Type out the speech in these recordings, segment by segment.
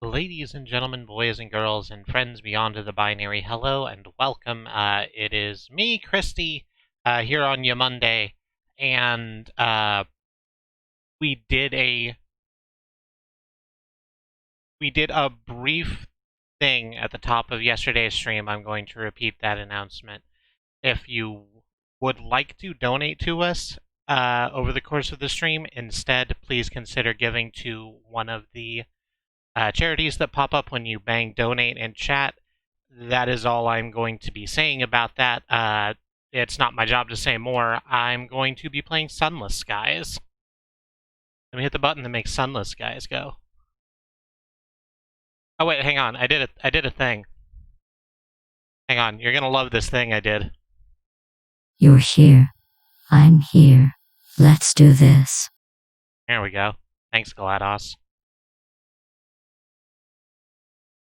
Ladies and gentlemen, boys and girls, and friends beyond the binary, hello and welcome. It is me, Kristie, here on your Monday, and we did a brief thing at the top of yesterday's stream. I'm going to repeat that announcement. If you would like to donate to us over the course of the stream, instead, please consider giving to one of the charities that pop up when you bang donate in chat. That is all I'm going to be saying about that. It's not my job to say more. I'm going to be playing Sunless, guys. Let me hit the button that makes Sunless, guys, go. Oh wait, hang on. I did a thing. Hang on. You're gonna love this thing I did. You're here. I'm here. Let's do this. There we go. Thanks, GLaDOS.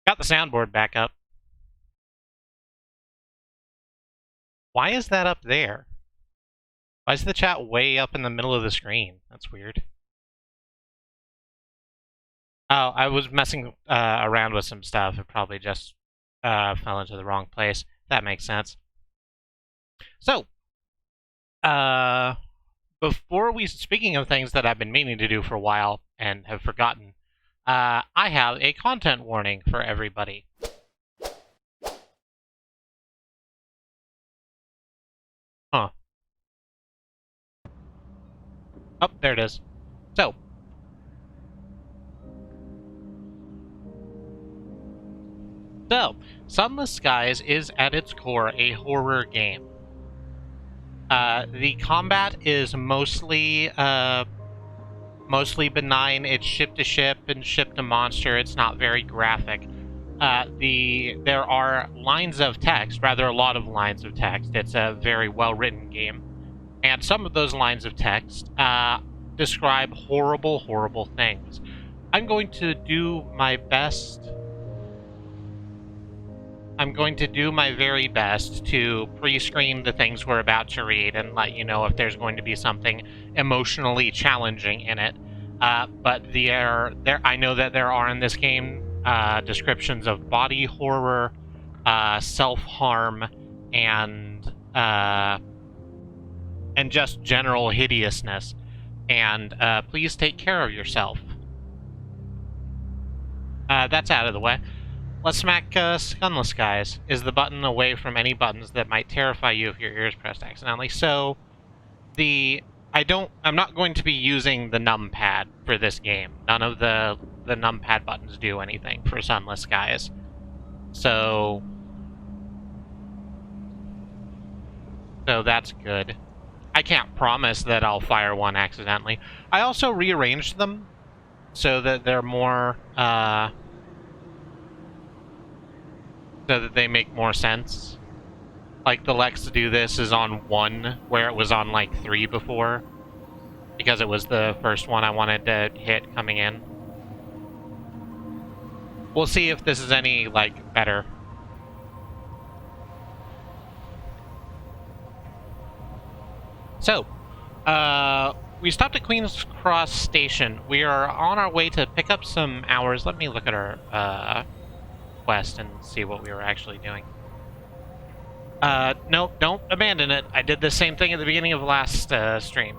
Got the soundboard back up. Why is that up there? Why is the chat way up in the middle of the screen? That's weird. Oh, I was messing around with some stuff. It probably just fell into the wrong place. That makes sense. So, speaking of things that I've been meaning to do for a while and have forgotten, I have a content warning for everybody. Huh. Oh, there it is. So, Sunless Skies is at its core a horror game. The combat is mostly benign. It's ship to ship and ship to monster. It's not very graphic. There are lines of text, rather a lot of lines of text. It's a very well-written game. And some of those lines of text describe horrible, horrible things. I'm going to do my best. I'm going to do my very best to pre-screen the things we're about to read and let you know if there's going to be something emotionally challenging in it. But I know that there are in this game descriptions of body horror, self-harm, and just general hideousness. And please take care of yourself. That's out of the way. Let's smack Sunless, guys. Is the button away from any buttons that might terrify you if your ears pressed accidentally. So, I'm not going to be using the numpad for this game. None of the numpad buttons do anything for Sunless, guys. So that's good. I can't promise that I'll fire one accidentally. I also rearranged them so that they're more, so that they make more sense. Like, the Lex to do this is on 1, where it was on, like, 3 before. Because it was the first one I wanted to hit coming in. We'll see if this is any, like, better. So, we stopped at Queen's Cross Station. We are on our way to pick up some hours. Let me look at our, quest and see what we were actually doing. Nope, don't abandon it. I did the same thing at the beginning of last stream.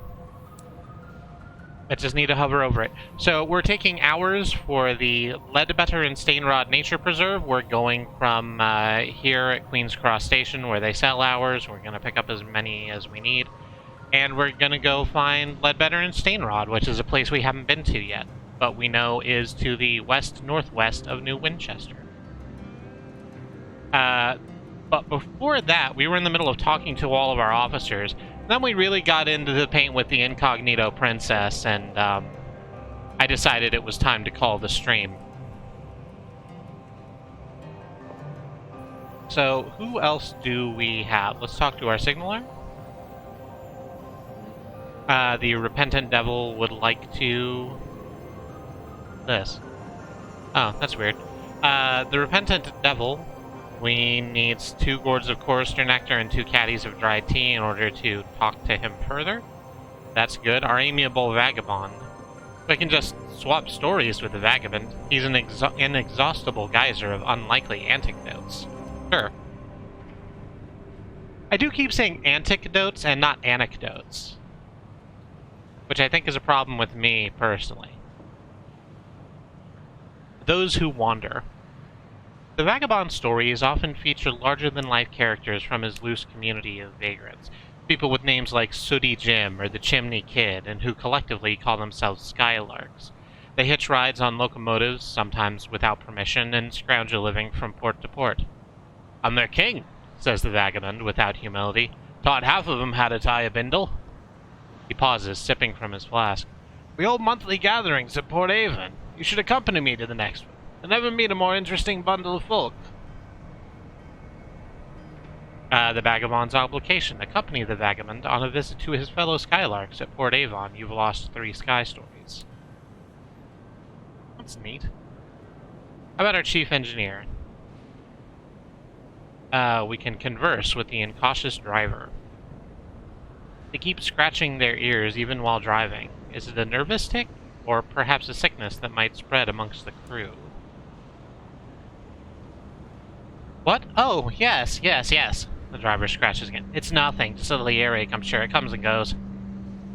I just need to hover over it. So we're taking hours for the Ledbetter and Stainrod Nature Preserve. We're going from here at Queen's Cross Station where they sell hours. We're going to pick up as many as we need. And we're going to go find Ledbetter and Stainrod, which is a place we haven't been to yet, but we know is to the west-northwest of New Winchester. But before that, we were in the middle of talking to all of our officers. Then we really got into the paint with the Incognito Princess, and I decided it was time to call the stream. So, who else do we have? Let's talk to our signaler. The Repentant Devil would like to... This. Oh, that's weird. The Repentant Devil... We need 2 gourds of chorister nectar and 2 caddies of dried tea in order to talk to him further. That's good. Our amiable vagabond. We can just swap stories with the vagabond. He's an inexhaustible geyser of unlikely anecdotes. Sure. I do keep saying anecdotes and not anecdotes, which I think is a problem with me personally. Those who wander. The vagabond stories often feature larger-than-life characters from his loose community of vagrants, people with names like Sooty Jim or the Chimney Kid, and who collectively call themselves Skylarks. They hitch rides on locomotives, sometimes without permission, and scrounge a living from port to port. "I'm their king," says the vagabond without humility. "Taught half of 'em how to tie a bindle." He pauses, sipping from his flask. "We hold monthly gatherings at Port Avon. You should accompany me to the next one. You'll never meet a more interesting bundle of folk." The vagabond's obligation. Accompany the vagabond on a visit to his fellow Skylarks at Port Avon. You've lost 3 sky stories. That's neat. How about our chief engineer? We can converse with the incautious driver. They keep scratching their ears even while driving. Is it a nervous tic? Or perhaps a sickness that might spread amongst the crew? What? Oh, yes. The driver scratches again. "It's nothing. Just a little earache, I'm sure. It comes and goes."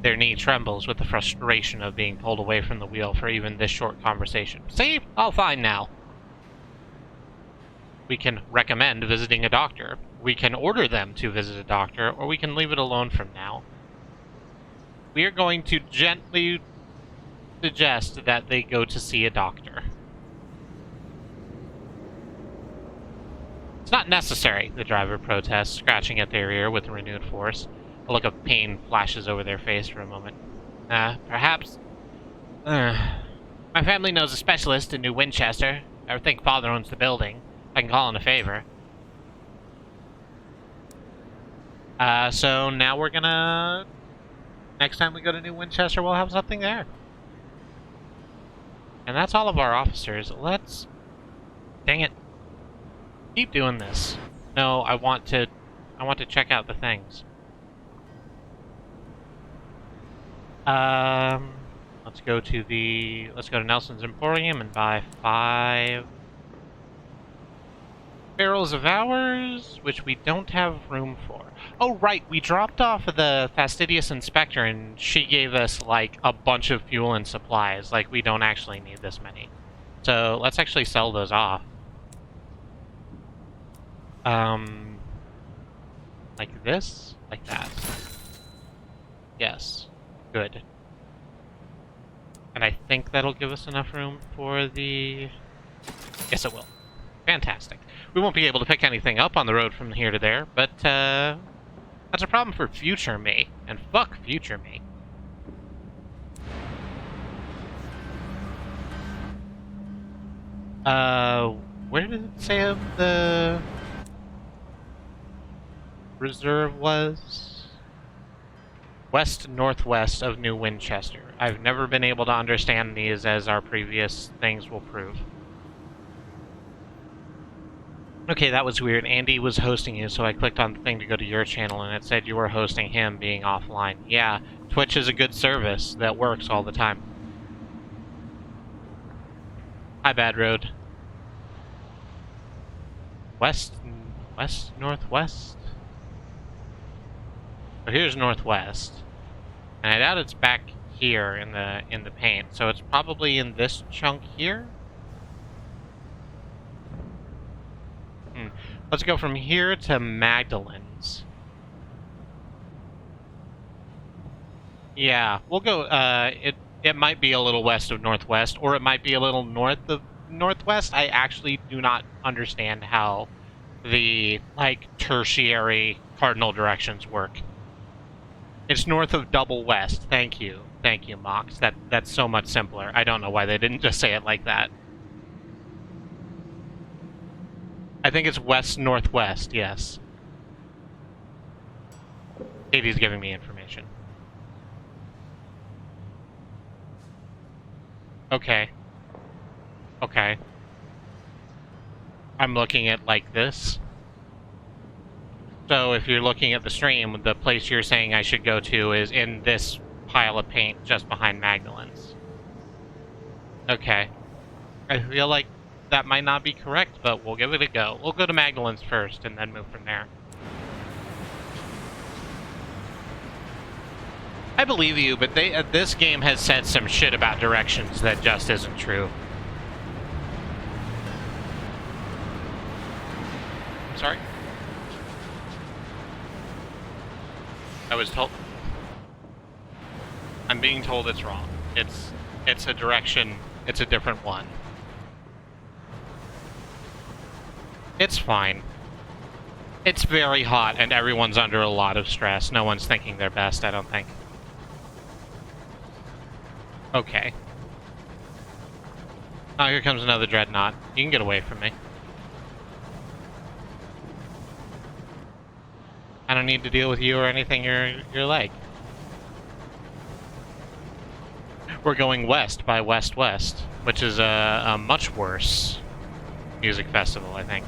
Their knee trembles with the frustration of being pulled away from the wheel for even this short conversation. "See? All fine now." We can recommend visiting a doctor. We can order them to visit a doctor, or we can leave it alone from now. We are going to gently suggest that they go to see a doctor. "It's not necessary," the driver protests, scratching at their ear with renewed force. A look of pain flashes over their face for a moment. Perhaps... My family knows a specialist in New Winchester. I think Father owns the building. I can call in a favor." So now we're gonna... Next time we go to New Winchester, we'll have something there. And that's all of our officers. Let's... Dang it. Keep doing this. No, I want to check out the things. Let's go to Nelson's Emporium and buy 5 barrels of ours, which we don't have room for. Oh, right, we dropped off the fastidious inspector and she gave us, like, a bunch of fuel and supplies. Like, we don't actually need this many. So, let's actually sell those off. Like this? Like that. Yes. Good. And I think that'll give us enough room for the... Yes, it will. Fantastic. We won't be able to pick anything up on the road from here to there, but, that's a problem for future me. And fuck future me. Where did it say of the... reserve was? West-northwest of New Winchester. I've never been able to understand these, as our previous things will prove. Okay, that was weird. Andy was hosting you, so I clicked on the thing to go to your channel, and it said you were hosting him being offline. Yeah, Twitch is a good service that works all the time. Hi, Bad Road. West-northwest? So here's northwest. And I doubt it's back here in the paint, so it's probably in this chunk here? Let's go from here to Magdalene's. Yeah, we'll go, it might be a little west of northwest, or it might be a little north of northwest. I actually do not understand how the, like, tertiary cardinal directions work. It's north of double west. Thank you. Thank you, Mox. That's so much simpler. I don't know why they didn't just say it like that. I think it's west-northwest, yes. Katie's giving me information. Okay. Okay. I'm looking at like this. So if you're looking at the stream, the place you're saying I should go to is in this pile of paint just behind Magdalene's. Okay. I feel like that might not be correct, but we'll give it a go. We'll go to Magdalen's first and then move from there. I believe you, but this game has said some shit about directions that just isn't true. Sorry? I was told... I'm being told it's wrong. It's a direction, it's a different one. It's fine. It's very hot and everyone's under a lot of stress. No one's thinking their best, I don't think. Okay. Oh, here comes another dreadnought. You can get away from me. I don't need to deal with you or anything you're like. We're going west by West-West, which is a much worse music festival, I think.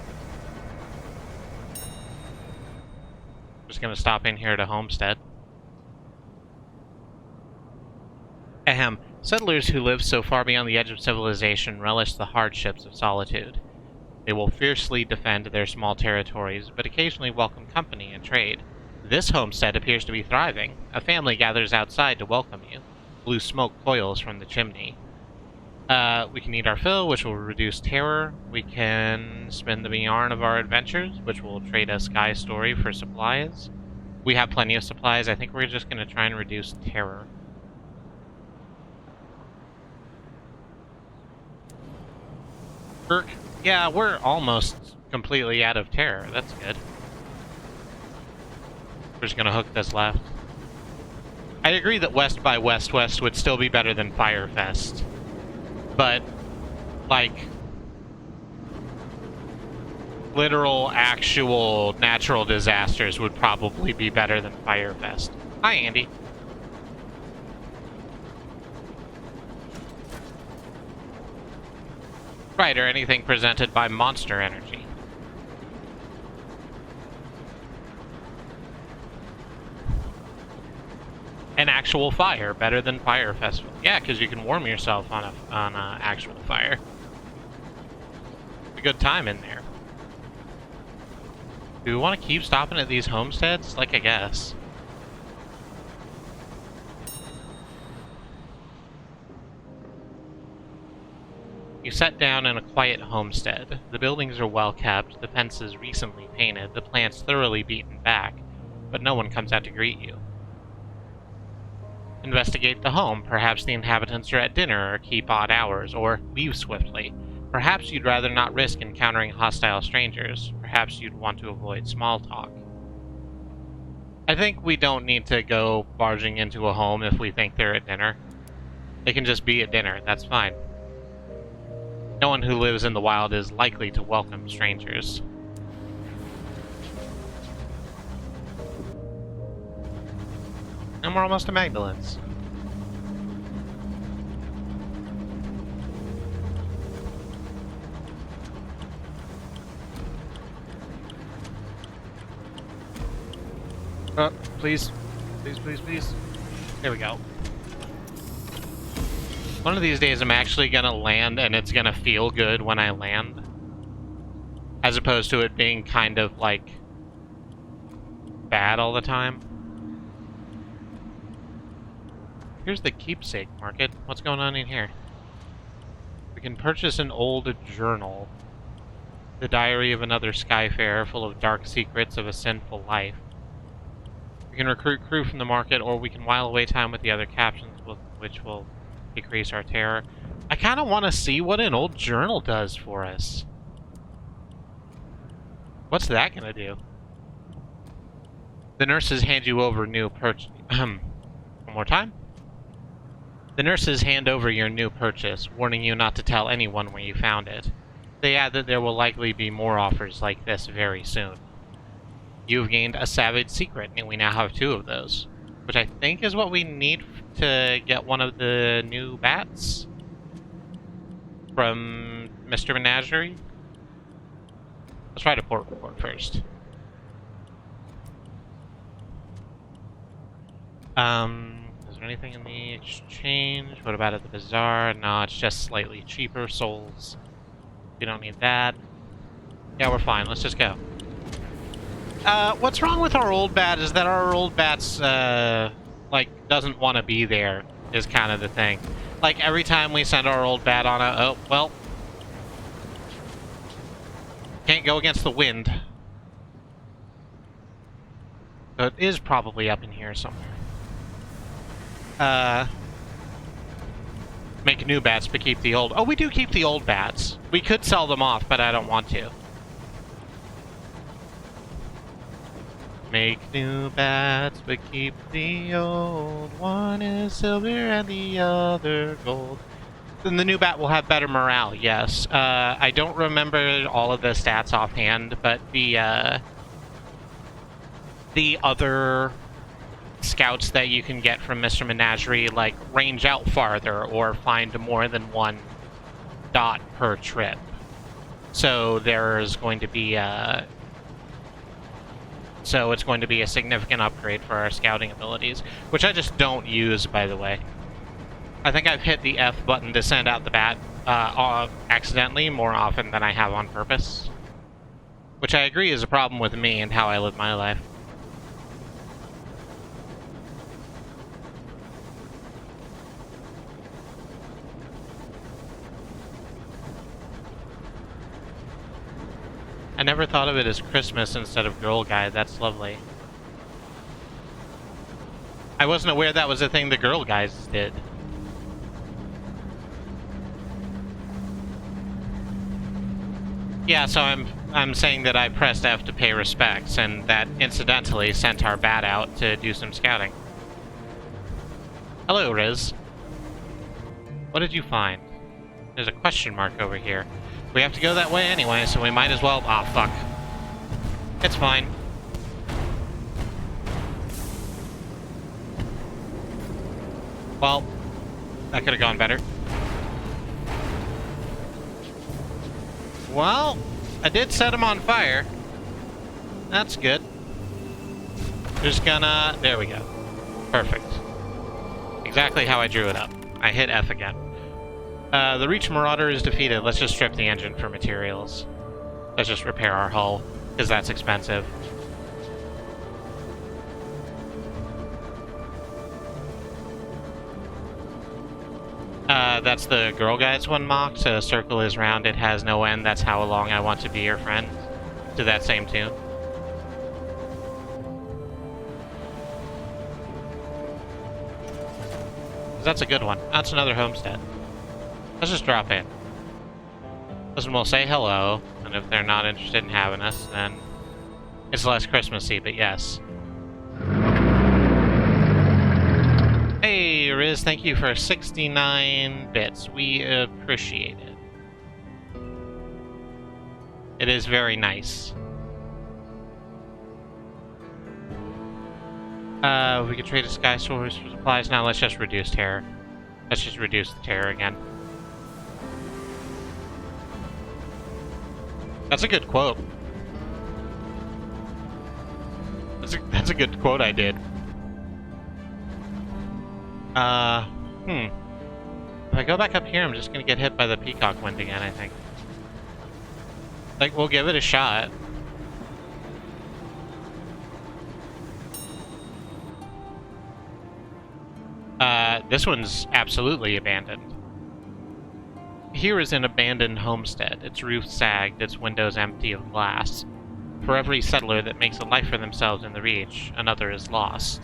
Just gonna stop in here to Homestead. Ahem. Settlers who live so far beyond the edge of civilization relish the hardships of solitude. They will fiercely defend their small territories, but occasionally welcome company and trade. This homestead appears to be thriving. A family gathers outside to welcome you. Blue smoke coils from the chimney. We can eat our fill, which will reduce terror. We can spin the yarn of our adventures, which will trade a sky story for supplies. We have plenty of supplies. I think we're just going to try and reduce terror. Yeah, we're almost completely out of terror. That's good. We're just going to hook this left. I agree that West by West-West would still be better than Firefest. But, like, literal, actual, natural disasters would probably be better than Firefest. Hi, Andy. Right, or anything presented by Monster Energy. An actual fire, better than Fire Festival. Yeah, because you can warm yourself on a actual fire. A good time in there. Do we want to keep stopping at these homesteads? Like, I guess. You set down in a quiet homestead. The buildings are well kept, the fences recently painted, the plants thoroughly beaten back, but no one comes out to greet you. Investigate the home. Perhaps the inhabitants are at dinner or keep odd hours, or leave swiftly. Perhaps you'd rather not risk encountering hostile strangers. Perhaps you'd want to avoid small talk. I think we don't need to go barging into a home if we think they're at dinner. They can just be at dinner, that's fine. No one who lives in the wild is likely to welcome strangers. And we're almost to Magdalen's. Please. Please, please, please. There we go. One of these days I'm actually gonna land and it's gonna feel good when I land. As opposed to it being kind of, like, bad all the time. Here's the keepsake market. What's going on in here? We can purchase an old journal. The diary of another skyfarer, full of dark secrets of a sinful life. We can recruit crew from the market, or we can while away time with the other captions, which will decrease our terror. I kind of want to see what an old journal does for us. What's that gonna do? The nurses hand you over new purchase. One more time. The nurses hand over your new purchase, warning you not to tell anyone where you found it. They add that there will likely be more offers like this very soon. You've gained a savage secret, and we now have 2 of those, which I think is what we need to get one of the new bats from Mr. Menagerie. Let's try to port report first. There's there anything in the exchange? What about at the bazaar? No, it's just slightly cheaper souls. We don't need that. Yeah, we're fine. Let's just go. What's wrong with our old bat is that our old bat's, like, doesn't want to be there, is kind of the thing. Like, every time we send our old bat on a... Oh, well. Can't go against the wind. So it is probably up in here somewhere. Make new bats, but keep the old... Oh, we do keep the old bats. We could sell them off, but I don't want to. Make new bats, but keep the old. One is silver and the other gold. Then the new bat will have better morale, yes. I don't remember all of the stats offhand, but the other scouts that you can get from Mr. Menagerie, like, range out farther or find more than one dot per trip. So there's going to be so it's going to be a significant upgrade for our scouting abilities, which I just don't use, by the way. I think I've hit the F button to send out the bat accidentally more often than I have on purpose. Which I agree is a problem with me and how I live my life. I never thought of it as Christmas instead of Girl Guide. That's lovely. I wasn't aware that was a thing the Girl Guides did. Yeah, so I'm saying that I pressed F to pay respects, and that incidentally sent our bat out to do some scouting. Hello, Riz. What did you find? There's a question mark over here. We have to go that way anyway, so we might as well... Ah, fuck. It's fine. Well, that could have gone better. Well, I did set him on fire. That's good. Just gonna... There we go. Perfect. Exactly how I drew it up. I hit F again. The Reach Marauder is defeated. Let's just strip the engine for materials. Let's just repair our hull, because that's expensive. That's the Girl Guides one mocked. A circle is round, it has no end. That's how long I want to be your friend. To that same tune. That's a good one. That's another homestead. Let's just drop in. Listen, we'll say hello, and if they're not interested in having us, then it's less Christmassy, but yes. Hey, Riz, thank you for 69 bits. We appreciate it. It is very nice. We could trade a Sky Source for supplies. Now let's just reduce terror. Let's just reduce the terror again. That's a good quote. That's a good quote I did. If I go back up here, I'm just gonna get hit by the peacock wind again, I think. Like, we'll give it a shot. This one's absolutely abandoned. Here is an abandoned homestead. Its roof sagged, its windows empty of glass. For every settler that makes a life for themselves in the Reach, another is lost.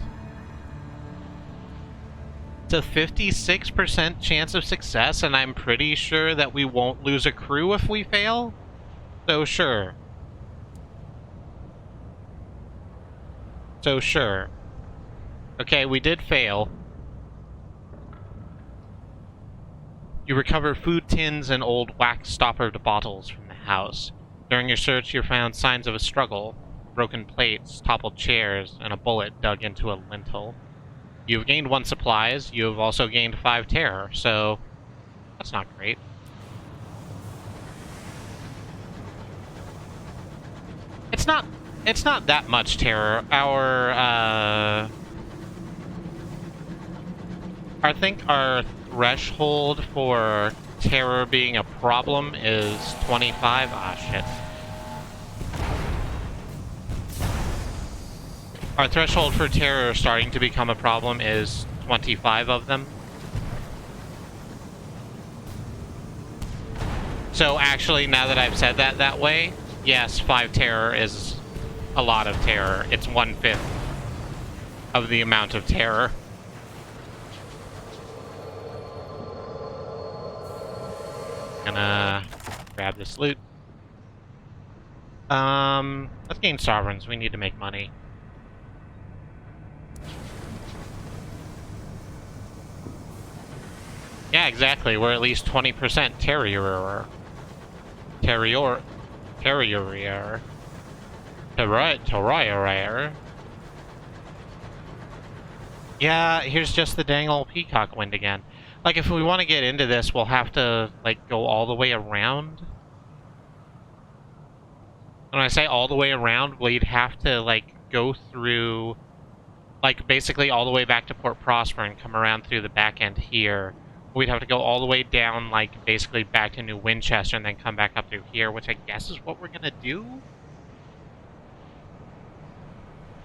It's a 56% chance of success, and I'm pretty sure that we won't lose a crew if we fail. So sure. Okay, we did fail. You recover food tins and old wax-stoppered bottles from the house. During your search, you found signs of a struggle. Broken plates, toppled chairs, and a bullet dug into a lintel. You've gained 1 supplies. You have also gained 5 terror, so that's not great. It's not that much terror. I think our threshold for terror being a problem is 25. Ah, shit. Our threshold for terror starting to become a problem is 25 of them. So actually, now that I've said that way, yes, 5 terror is a lot of terror. It's 1/5 of the amount of terror. Gonna grab this loot. Let's gain sovereigns. We need to make money. Yeah, exactly. We're at least 20% terrier. Terrier. Yeah, here's just the dang old peacock wind again. Like, if we want to get into this, we'll have to, like, go all the way around. When I say all the way around, we'd have to, like, go through, like, basically all the way back to Port Prosper and come around through the back end here. We'd have to go all the way down, like, basically back to New Winchester and then come back up through here, which I guess is what we're gonna do?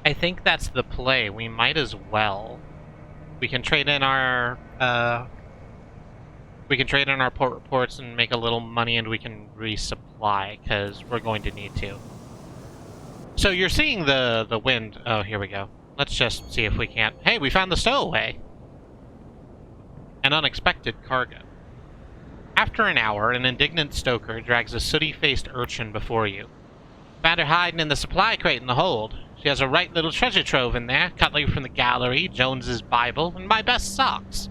I think that's the play. We might as well. We can trade in our, port reports and make a little money, and we can resupply, because we're going to need to. So you're seeing the wind. Oh, here we go. Let's just see if we can't. Hey, we found the stowaway! An unexpected cargo. After an hour, an indignant stoker drags a sooty-faced urchin before you. Found her hiding in the supply crate in the hold. She has a right little treasure trove in there, cutlery from the gallery, Jones's Bible, and my best socks.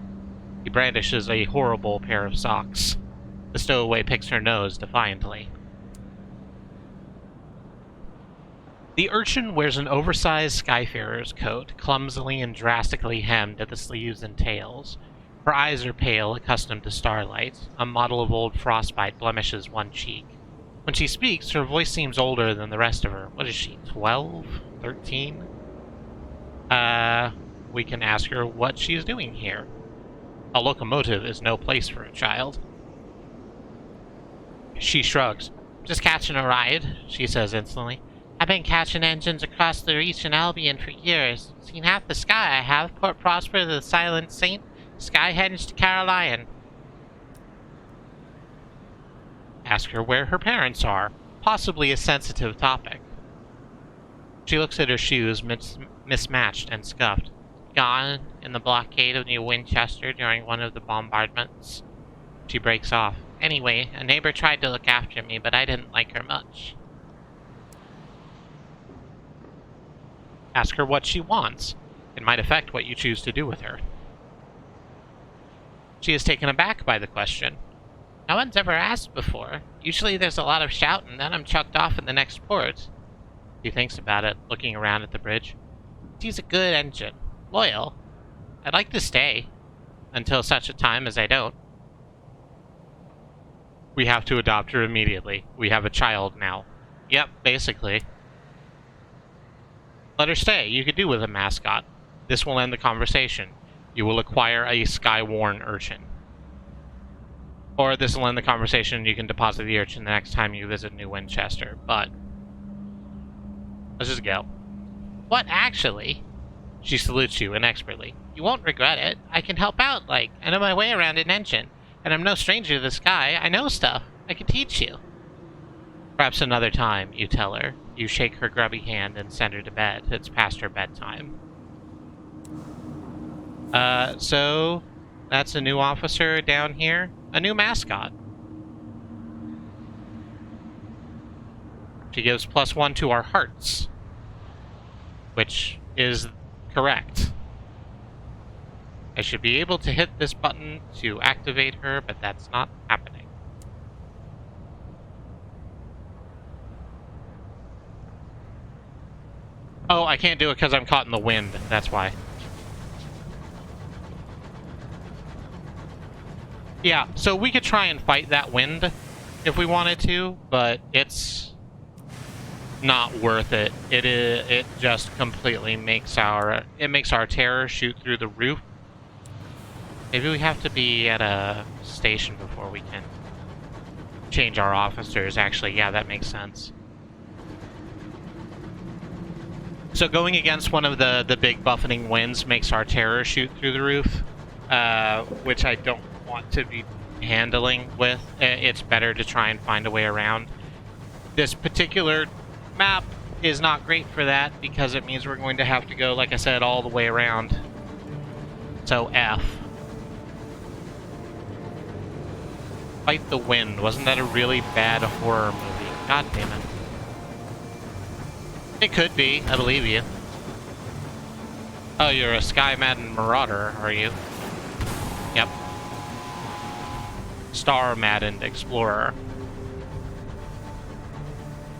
He brandishes a horrible pair of socks. The stowaway picks her nose defiantly. The urchin wears an oversized skyfarer's coat, clumsily and drastically hemmed at the sleeves and tails. Her eyes are pale, accustomed to starlight. A model of old frostbite blemishes one cheek. When she speaks, her voice seems older than the rest of her. What is she, 12? 13? We can ask her what she's doing here. A locomotive is no place for a child. She shrugs. Just catching a ride, she says insolently. I've been catching engines across the Reach and Albion for years. Seen half the sky I have. Port Prosper to the Silent Saint. Skyhenge to Caroline. Ask her where her parents are. Possibly a sensitive topic. She looks at her shoes, mismatched and scuffed. Gone in the blockade of New Winchester during one of the bombardments. She breaks off. Anyway, a neighbor tried to look after me, but I didn't like her much. Ask her what she wants. It might affect what you choose to do with her. She is taken aback by the question. No one's ever asked before. Usually there's a lot of shouting, then I'm chucked off in the next port. She thinks about it, looking around at the bridge. She's a good engine. Loyal. I'd like to stay. Until such a time as I don't. We have to adopt her immediately. We have a child now. Yep, basically. Let her stay. You could do with a mascot. This will end the conversation. You will acquire a sky-worn urchin. Or this will end the conversation and you can deposit the urchin the next time you visit New Winchester. But let's just go. What, actually? She salutes you inexpertly. You won't regret it. I can help out, like, I know my way around an engine. And I'm no stranger to the sky. I know stuff. I can teach you. Perhaps another time, you tell her. You shake her grubby hand and send her to bed. It's past her bedtime. So that's a new officer down here. A new mascot. She gives +1 to our hearts. Which is correct. I should be able to hit this button to activate her, but that's not happening. Oh, I can't do it because I'm caught in the wind. That's why. Yeah, so we could try and fight that wind if we wanted to, but it's not worth it. It just completely makes our terror shoot through the roof. Maybe we have to be at a station before we can change our officers. Actually, yeah, that makes sense. So going against one of the big buffeting winds makes our terror shoot through the roof, which I don't want to be handling with. It's better to try and find a way around. This particular map is not great for that because it means we're going to have to go, like I said, all the way around. So F. Fight the Wind. Wasn't that a really bad horror movie? God damn it. It could be. I believe you. Oh, you're a Sky Madden Marauder, are you? Yep. Star Maddened Explorer.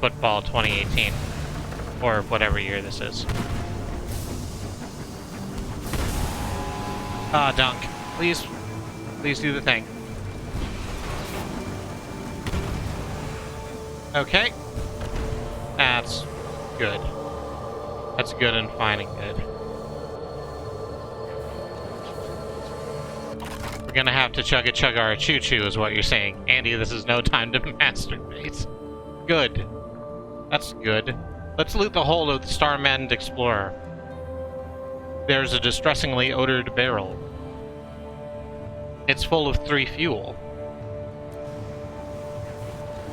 Football 2018. Or whatever year this is. Dunk. Please. Please do the thing. Okay. That's good. That's good and fine and good. We're gonna have to chugga our choo-choo is what you're saying. Andy, this is no time to masturbate. Good. That's good. Let's loot the hold of the Star Maddened Explorer. There's a distressingly odored barrel. It's full of 3 fuel.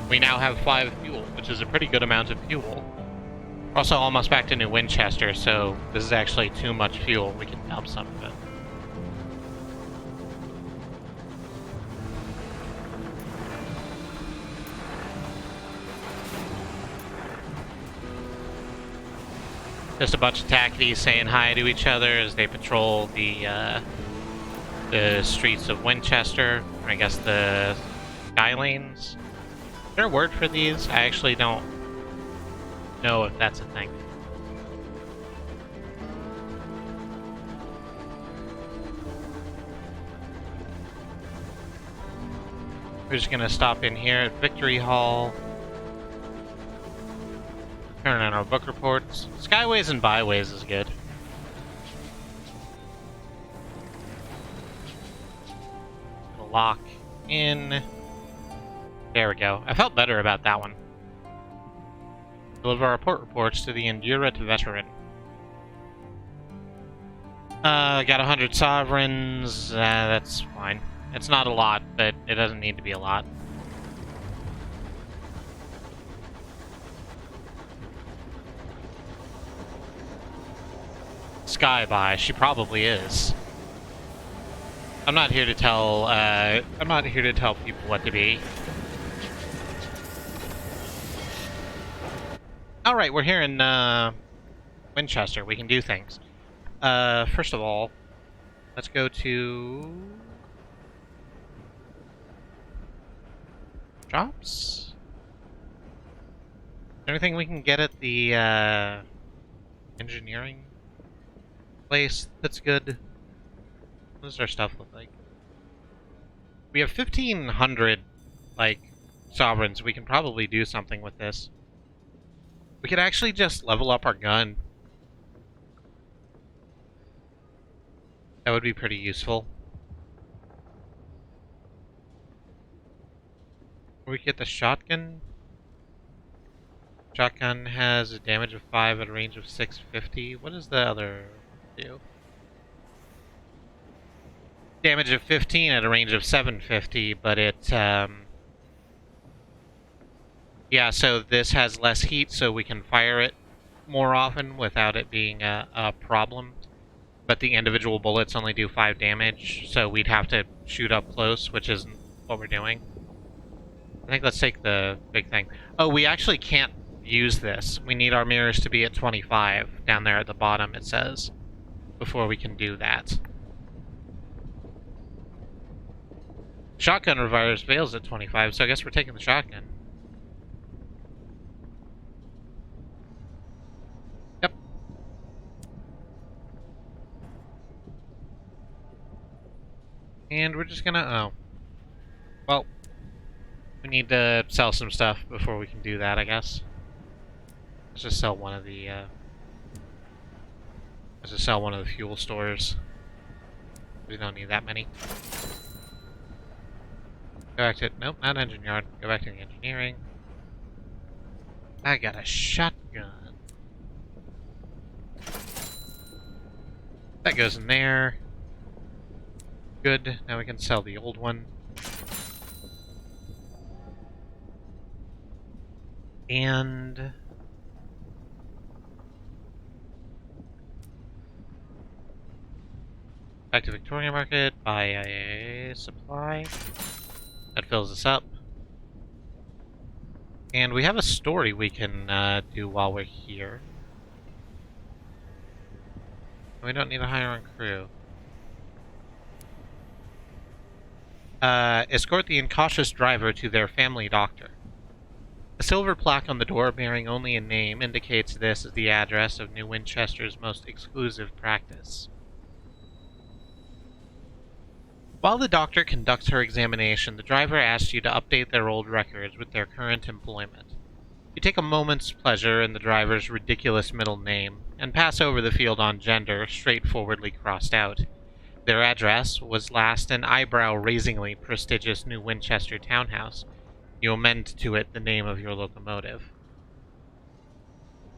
We now have 5 fuel, which is a pretty good amount of fuel. We're also almost back to New Winchester, so this is actually too much fuel. We can dump some of it. Just a bunch of tackities saying hi to each other as they patrol the streets of Winchester, or I guess the sky lanes. Is there a word for these? I actually don't know if that's a thing. We're just gonna stop in here at Victory Hall. Turn on our book reports. Skyways and byways is good. Gonna lock in. There we go. I felt better about that one. Deliver our report reports to the Endurate Veteran. Got 100 sovereigns. That's fine. It's not a lot, but it doesn't need to be a lot. Skyby, she probably is. I'm not here to tell people what to be. Alright, we're here in Winchester. We can do things. First of all, let's go to drops. Is there anything we can get at the engineering place that's good? What does our stuff look like? We have 1,500 like sovereigns. We can probably do something with this. We could actually just level up our gun. That would be pretty useful. We get the shotgun. Shotgun has a damage of 5 at a range of 650. What does the other do? Damage of 15 at a range of 750, but it, yeah, so this has less heat, so we can fire it more often without it being a problem. But the individual bullets only do 5 damage, so we'd have to shoot up close, which isn't what we're doing. I think let's take the big thing. Oh, we actually can't use this. We need our mirrors to be at 25. Down there at the bottom, it says. Before we can do that. Shotgun revirus fails at 25, so I guess we're taking the shotgun. Yep. And we're just gonna... oh. Well, we need to sell some stuff before we can do that, I guess. Let's just sell one of the, let's just sell one of the fuel stores. We don't need that many. Go back to... Nope, not engine yard. Go back to the engineering. I got a shotgun. That goes in there. Good. Now we can sell the old one. And... back to Victoria Market, buy a supply. That fills us up. And we have a story we can do while we're here. We don't need to hire on crew. Escort the incautious driver to their family doctor. A silver plaque on the door bearing only a name indicates this is the address of New Winchester's most exclusive practice. While the doctor conducts her examination, the driver asks you to update their old records with their current employment. You take a moment's pleasure in the driver's ridiculous middle name, and pass over the field on gender, straightforwardly crossed out. Their address was last an eyebrow-raisingly prestigious New Winchester townhouse. You amend to it the name of your locomotive.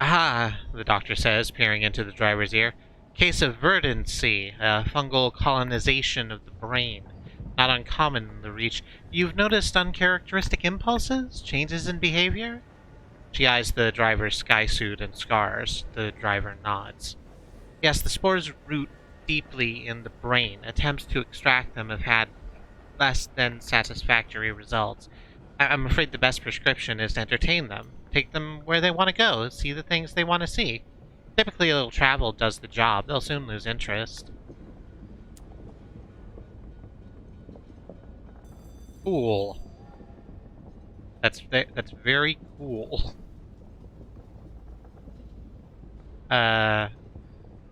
Ah, the doctor says, peering into the driver's ear. Case of verdancy, a fungal colonization of the brain. Not uncommon in the Reach. You've noticed uncharacteristic impulses? Changes in behavior? She eyes the driver's sky suit and scars. The driver nods. Yes, the spores root deeply in the brain. Attempts to extract them have had less than satisfactory results. I'm afraid the best prescription is to entertain them. Take them where they want to go. See the things they want to see. Typically, a little travel does the job. They'll soon lose interest. Cool. That's very cool. I'm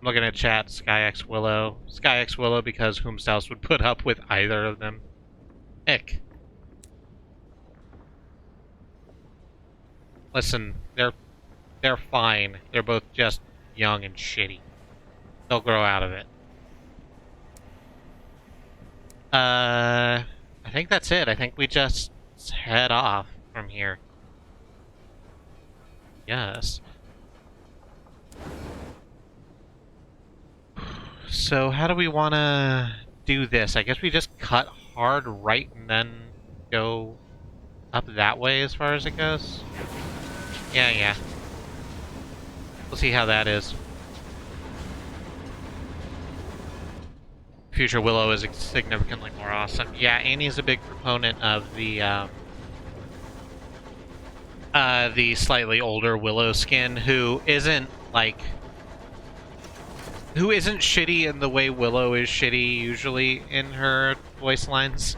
looking at chat. SkyX Willow. SkyX Willow because whom else would put up with either of them? Ick. Listen, they're fine. They're both just young and shitty. They'll grow out of it. I think that's it. I think we just head off from here. Yes. So how do we want to do this? I guess we just cut hard right and then go up that way as far as it goes? Yeah. We'll see how that is. Future Willow is significantly more awesome. Yeah, Annie's a big proponent of the slightly older Willow skin who isn't shitty in the way Willow is shitty usually in her voice lines.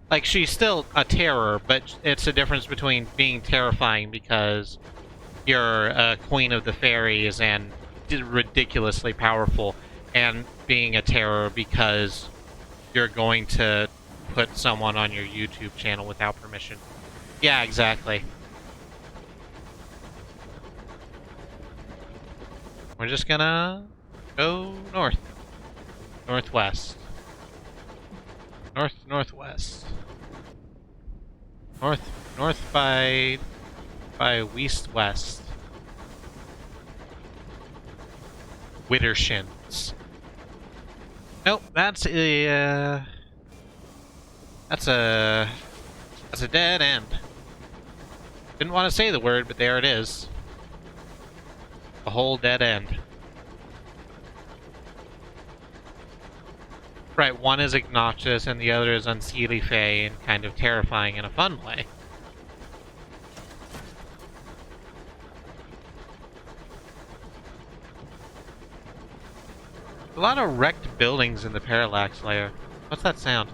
Like, she's still a terror, but it's a difference between being terrifying because you're a queen of the fairies and ridiculously powerful, and being a terror because you're going to put someone on your YouTube channel without permission. Yeah, exactly. We're just gonna go north. Northwest. Northwest. North by west. Widdershins. Nope, that's a dead end. Didn't want to say the word, but there it is. A whole dead end. Right, one is obnoxious and the other is unseelie fey and kind of terrifying in a fun way. A lot of wrecked buildings in the parallax layer. What's that sound?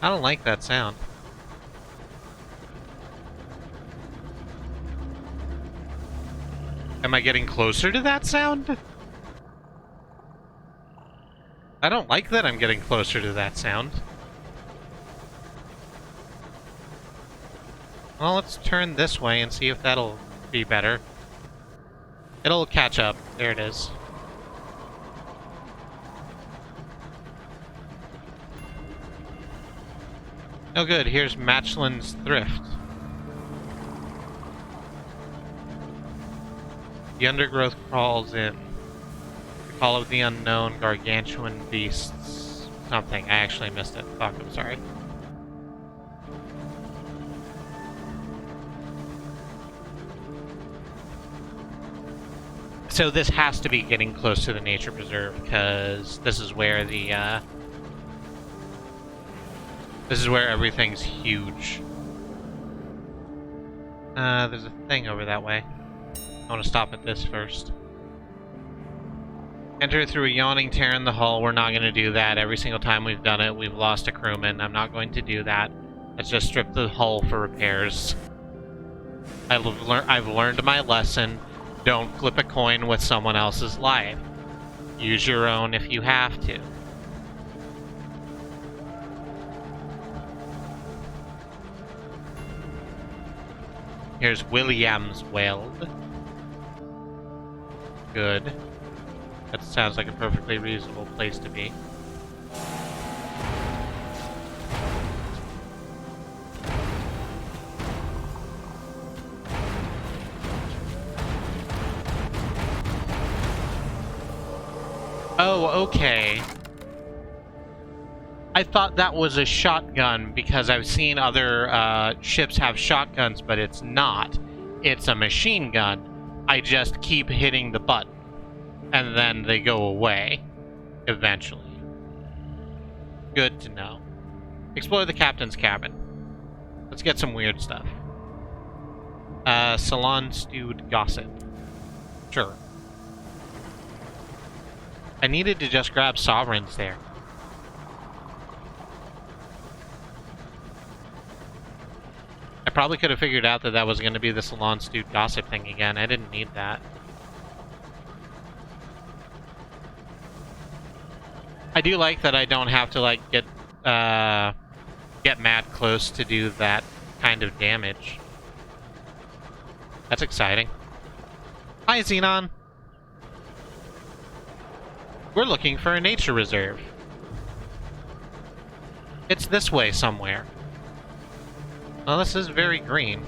I don't like that sound. Am I getting closer to that sound? I don't like that I'm getting closer to that sound. Well, let's turn this way and see if that'll be better. It'll catch up. There it is. Oh good, here's Matchlin's Thrift. The undergrowth crawls in. The call of the unknown, gargantuan beasts. Something. I actually missed it. Fuck, I'm sorry. So this has to be getting close to the nature preserve, because this is where the, this is where everything's huge. There's a thing over that way. I want to stop at this first. Enter through a yawning tear in the hull. We're not going to do that. Every single time we've done it, we've lost a crewman. I'm not going to do that. Let's just strip the hull for repairs. I've learned my lesson. Don't flip a coin with someone else's life. Use your own if you have to. Here's William's Weld. Good. That sounds like a perfectly reasonable place to be. Oh, okay. I thought that was a shotgun because I've seen other ships have shotguns, but it's not. It's a machine gun. I just keep hitting the button, and then they go away, eventually. Good to know. Explore the captain's cabin. Let's get some weird stuff. Salon stewed gossip. Sure. I needed to just grab sovereigns there. I probably could have figured out that that was going to be the salon stewed gossip thing again. I didn't need that. I do like that I don't have to, like, get mad close to do that kind of damage. That's exciting. Hi, Xenon! We're looking for a nature reserve. It's this way somewhere. Well, this is very green.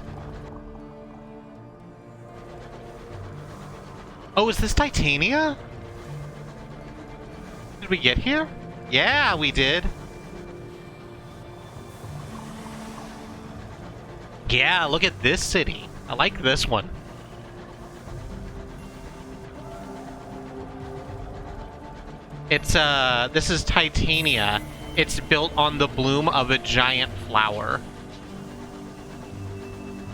Oh, is this Titania? Did we get here? Yeah, we did. Yeah, look at this city. I like this one. It's, this is Titania. It's built on the bloom of a giant flower.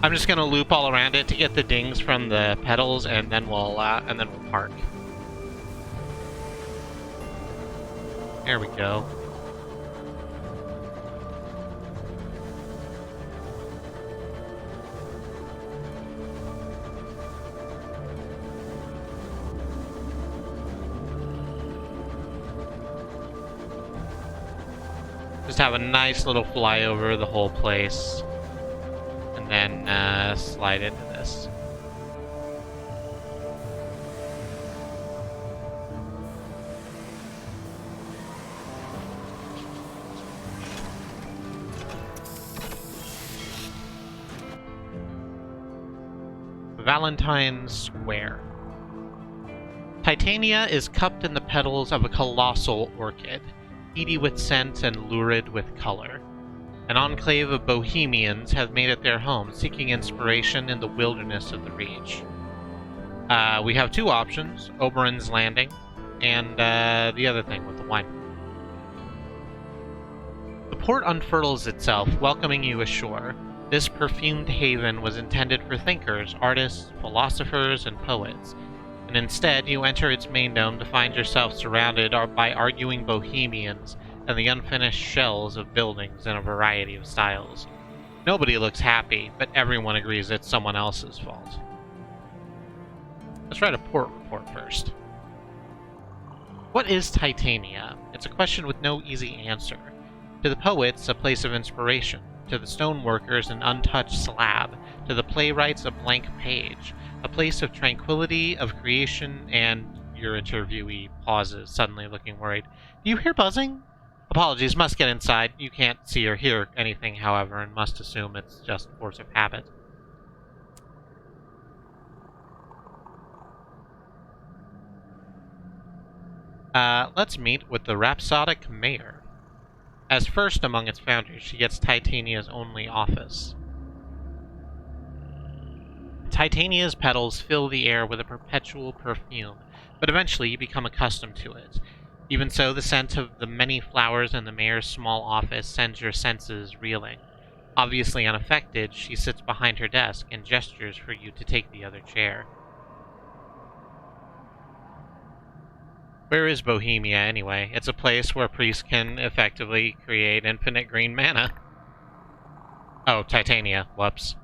I'm just gonna loop all around it to get the dings from the petals, and then we'll park. There we go. Just have a nice little flyover of the whole place. And then slide into this. Valentine's Square. Titania is cupped in the petals of a colossal orchid, heady with scent and lurid with color. An enclave of bohemians have made it their home, seeking inspiration in the wilderness of the Reach. We have two options, Oberon's Landing, and the other thing with the wine. The port unfurls itself, welcoming you ashore. This perfumed haven was intended for thinkers, artists, philosophers, and poets. And instead, you enter its main dome to find yourself surrounded by arguing bohemians and the unfinished shells of buildings in a variety of styles. Nobody looks happy, but everyone agrees it's someone else's fault. Let's write a port report first. What is Titania? It's a question with no easy answer. To the poets, a place of inspiration. to the stoneworkers an untouched slab, to the playwrights a blank page, a place of tranquility, of creation, and your interviewee pauses, suddenly looking worried. Do you hear buzzing? Apologies, must get inside. You can't see or hear anything, however, and must assume it's just force of habit. Let's meet with the rhapsodic mayor. As first among its founders, she gets Titania's only office. Titania's petals fill the air with a perpetual perfume, but eventually you become accustomed to it. Even so, the scent of the many flowers in the mayor's small office sends your senses reeling. Obviously unaffected, she sits behind her desk and gestures for you to take the other chair. Where is Bohemia, anyway? It's a place where priests can effectively create infinite green mana. Oh, Titania. Whoops.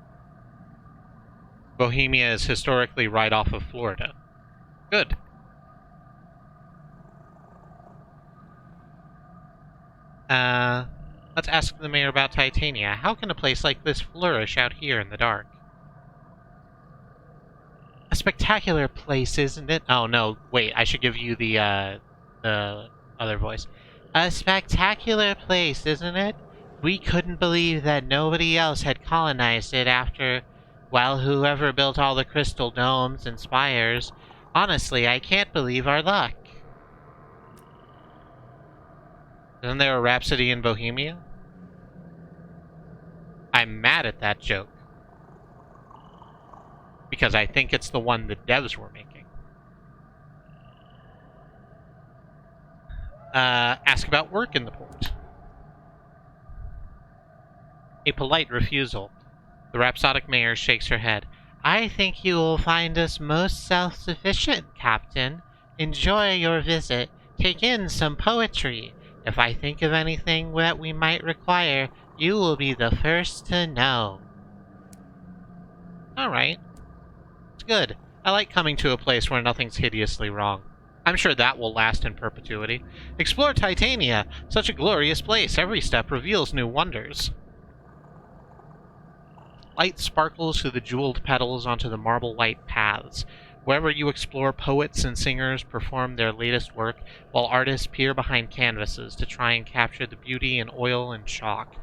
Bohemia is historically right off of Florida. Good. Let's ask the mayor about Titania. How can a place like this flourish out here in the dark? A spectacular place, isn't it? Oh, no, wait, I should give you the other voice. A spectacular place, isn't it? We couldn't believe that nobody else had colonized it after, well, whoever built all the crystal domes and spires. Honestly, I can't believe our luck. Isn't there a Rhapsody in Bohemia? I'm mad at that joke. Because I think it's the one the devs were making. Ask about work in the port. A polite refusal. The rhapsodic mayor shakes her head. I think you will find us most self-sufficient, Captain. Enjoy your visit. Take in some poetry. If I think of anything that we might require, you will be the first to know. Alright. It's good. I like coming to a place where nothing's hideously wrong. I'm sure that will last in perpetuity. Explore Titania! Such a glorious place. Every step reveals new wonders. Light sparkles through the jeweled petals onto the marble-white paths. Wherever you explore, poets and singers perform their latest work, while artists peer behind canvases to try and capture the beauty in oil and chalk.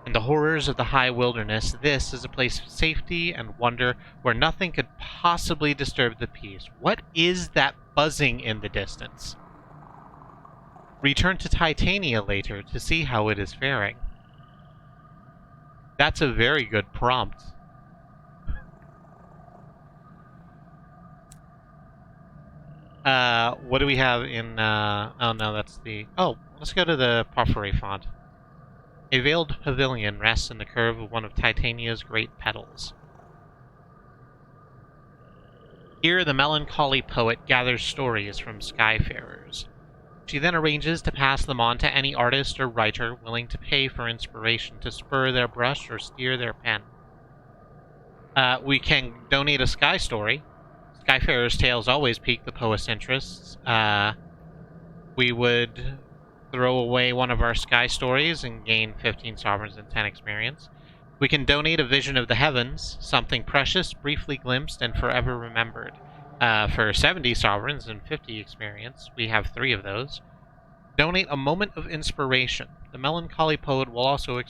In the horrors of the high wilderness, this is a place of safety and wonder where nothing could possibly disturb the peace. What is that buzzing in the distance? Return to Titania later to see how it is faring. That's a very good prompt. What do we have in, oh no, that's the, oh, let's go to the Porphyry font. A veiled pavilion rests in the curve of one of Titania's great petals. Here, the melancholy poet gathers stories from skyfarers. She then arranges to pass them on to any artist or writer willing to pay for inspiration to spur their brush or steer their pen. We can donate a sky story. Skyfarer's tales always pique the poet's interests. We would throw away one of our sky stories and gain 15 sovereigns and 10 experience. We can donate a vision of the heavens, something precious, briefly glimpsed, and forever remembered. For 70 sovereigns and 50 experience, we have 3 of those. Donate a moment of inspiration. The melancholy poet will also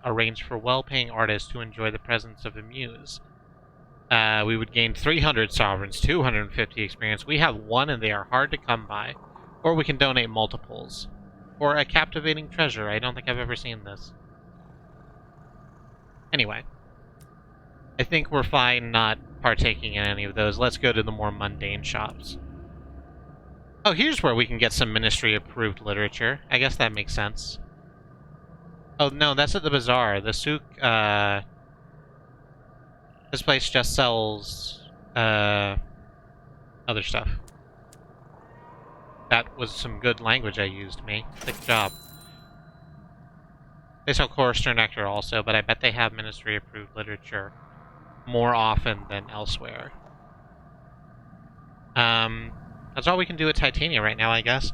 arrange for well-paying artists to enjoy the presence of a muse. We would gain 300 sovereigns, 250 experience. We have 1 and they are hard to come by. Or we can donate multiples. Or a captivating treasure. I don't think I've ever seen this. Anyway. I think we're fine not partaking in any of those. Let's go to the more mundane shops. Oh, here's where we can get some ministry-approved literature. I guess that makes sense. Oh, no, that's at the bazaar. The souk, this place just sells, other stuff. That was some good language I used, me. Good job. They sell chorister nectar also, but I bet they have ministry-approved literature more often than elsewhere. That's all we can do at Titania right now, I guess.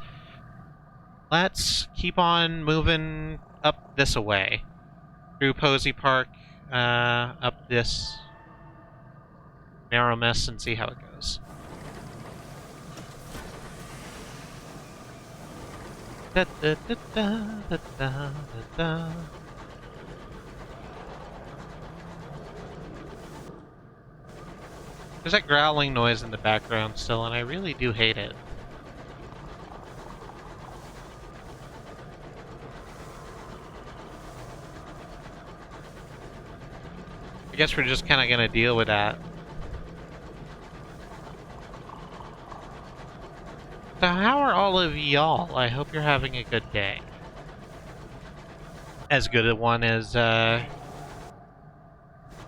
Let's keep on moving up this way. through Posey Park, up this narrow mess and see how it goes. Da, da, da, da, da, da, da. There's that growling noise in the background still, and I really do hate it. I guess we're just kind of gonna deal with that. So how are all of y'all? I hope you're having a good day. As good a one as you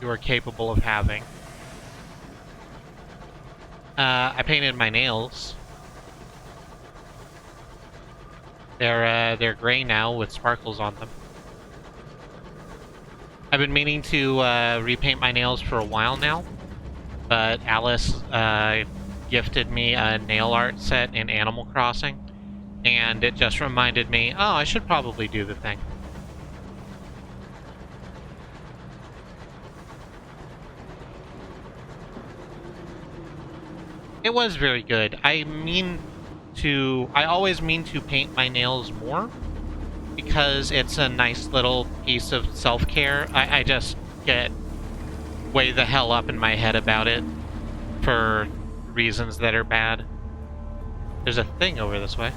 are capable of having. I painted my nails. They're gray now with sparkles on them. I've been meaning to repaint my nails for a while now, but Alice gifted me a nail art set in Animal Crossing, and it just reminded me, oh, I should probably do the thing. It was very good. I always mean to paint my nails more, because it's a nice little piece of self-care. I just get way the hell up in my head about it for reasons that are bad. There's a thing over this way.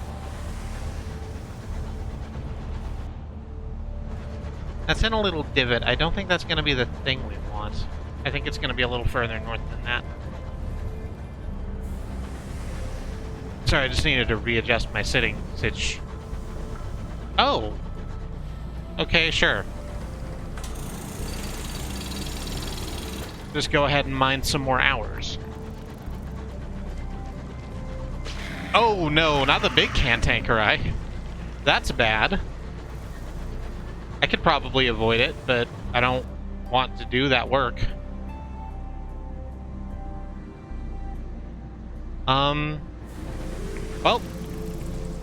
That's in a little divot. I don't think that's going to be the thing we want. I think it's going to be a little further north than that. Sorry, I just needed to readjust my sitting sitch. Oh! Okay, sure. Just go ahead and mine some more hours. Oh no, not the big cantankerite. That's bad. I could probably avoid it, but I don't want to do that work. Well,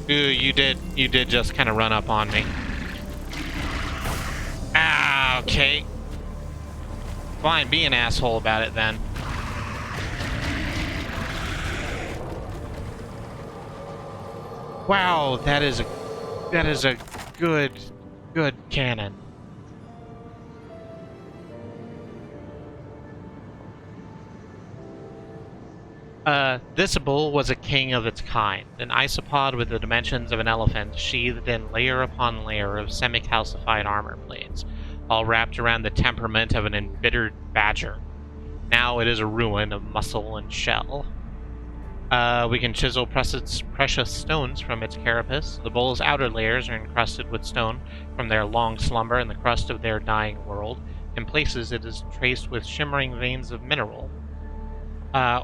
ooh, you did just kind of run up on me. Ah, okay. Fine, be an asshole about it then. Wow, that is a good cannon. This bull was a king of its kind, an isopod with the dimensions of an elephant, sheathed in layer upon layer of semi-calcified armor plates, all wrapped around the temperament of an embittered badger. Now it is a ruin of muscle and shell. We can chisel precious stones from its carapace. The bull's outer layers are encrusted with stone from their long slumber in the crust of their dying world. In places it is traced with shimmering veins of mineral.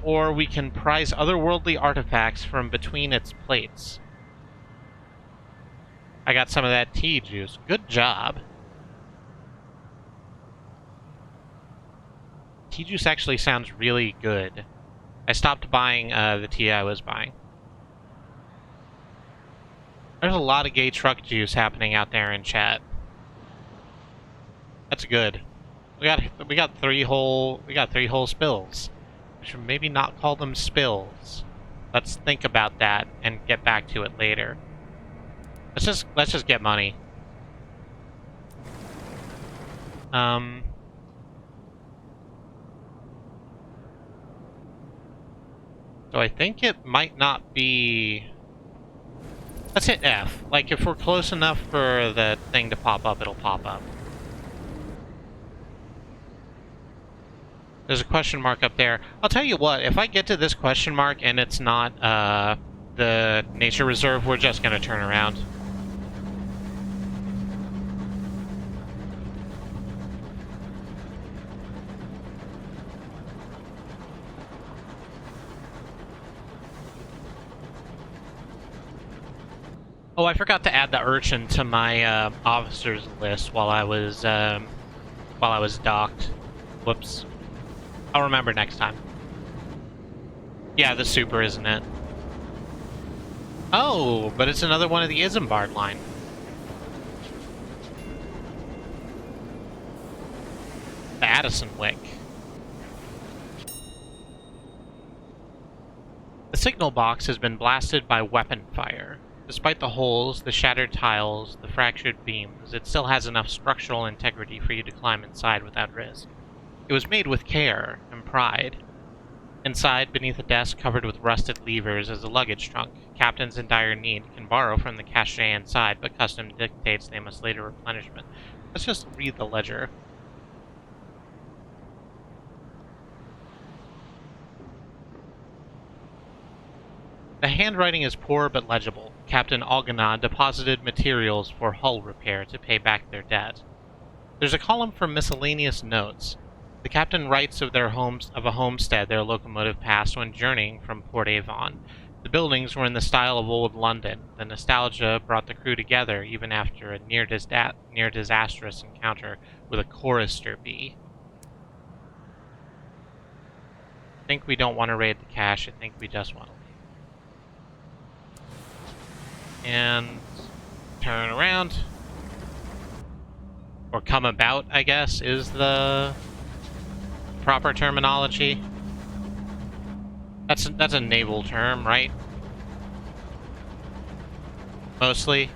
Or we can prize otherworldly artifacts from between its plates. I got some of that tea juice. Good job. Tea juice actually sounds really good. I stopped buying the tea I was buying. There's a lot of gay truck juice happening out there in chat. That's good. We got three whole spills. We should maybe not call them spills. Let's think about that and get back to it later. Let's just get money. So I think it might not be... Let's hit F. Like, if we're close enough for the thing to pop up, it'll pop up. There's a question mark up there. I'll tell you what, if I get to this question mark and it's not the nature reserve, we're just gonna turn around. Oh, I forgot to add the urchin to my officers list while I was docked. Whoops. I'll remember next time. Yeah, the super, isn't it? Oh, but it's another one of the Isambard line. Madison Wick. The signal box has been blasted by weapon fire. Despite the holes, the shattered tiles, the fractured beams, it still has enough structural integrity for you to climb inside without risk. It was made with care and pride. Inside, beneath a desk covered with rusted levers, is a luggage trunk. Captains in dire need can borrow from the cachet inside, but custom dictates they must later replenishment. Let's just read the ledger. The handwriting is poor but legible. Captain Alganah deposited materials for hull repair to pay back their debt. There's a column for miscellaneous notes. The captain writes of a homestead their locomotive passed when journeying from Port Avon. The buildings were in the style of old London. The nostalgia brought the crew together even after a near disastrous encounter with a chorister bee. I think we don't want to raid the cache. I think we just want to leave. And turn around. Or come about, I guess, is the proper terminology. That's a naval term, right? Mostly.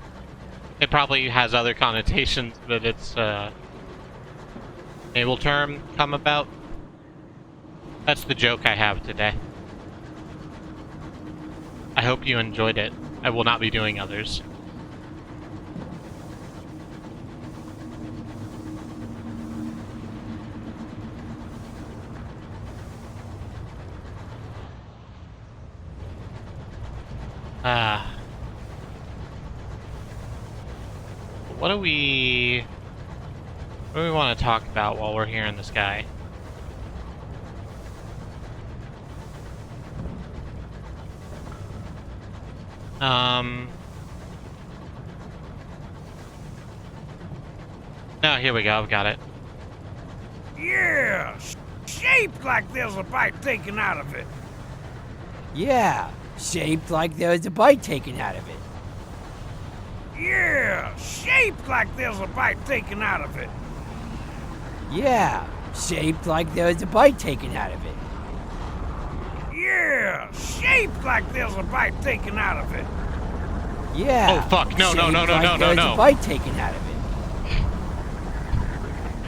It probably has other connotations, but it's a naval term, come about. That's the joke I have today. I hope you enjoyed it. I will not be doing others. What do we want to talk about while we're here in the sky? No, here we go, I've got it. Yeah, shaped like there's a bite taken out of it. Yeah, shaped like there was a bite taken out of it. Yeah, shaped like there's a bite taken out of it. Yeah, shaped like there was a bite taken out of it. Yeah, shaped like there's a bite taken out of it. Yeah. Oh fuck! No! Shaped like there was a bite taken out of it.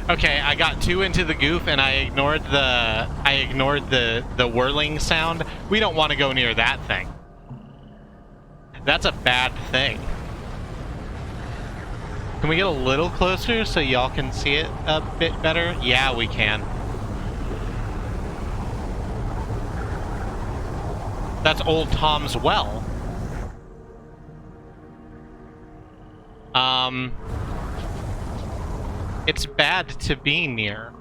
Okay, I got too into the goof and I ignored the whirling sound. We don't want to go near that thing. That's a bad thing. Can we get a little closer so y'all can see it a bit better? Yeah, we can. That's Old Tom's Well. It's bad to be near.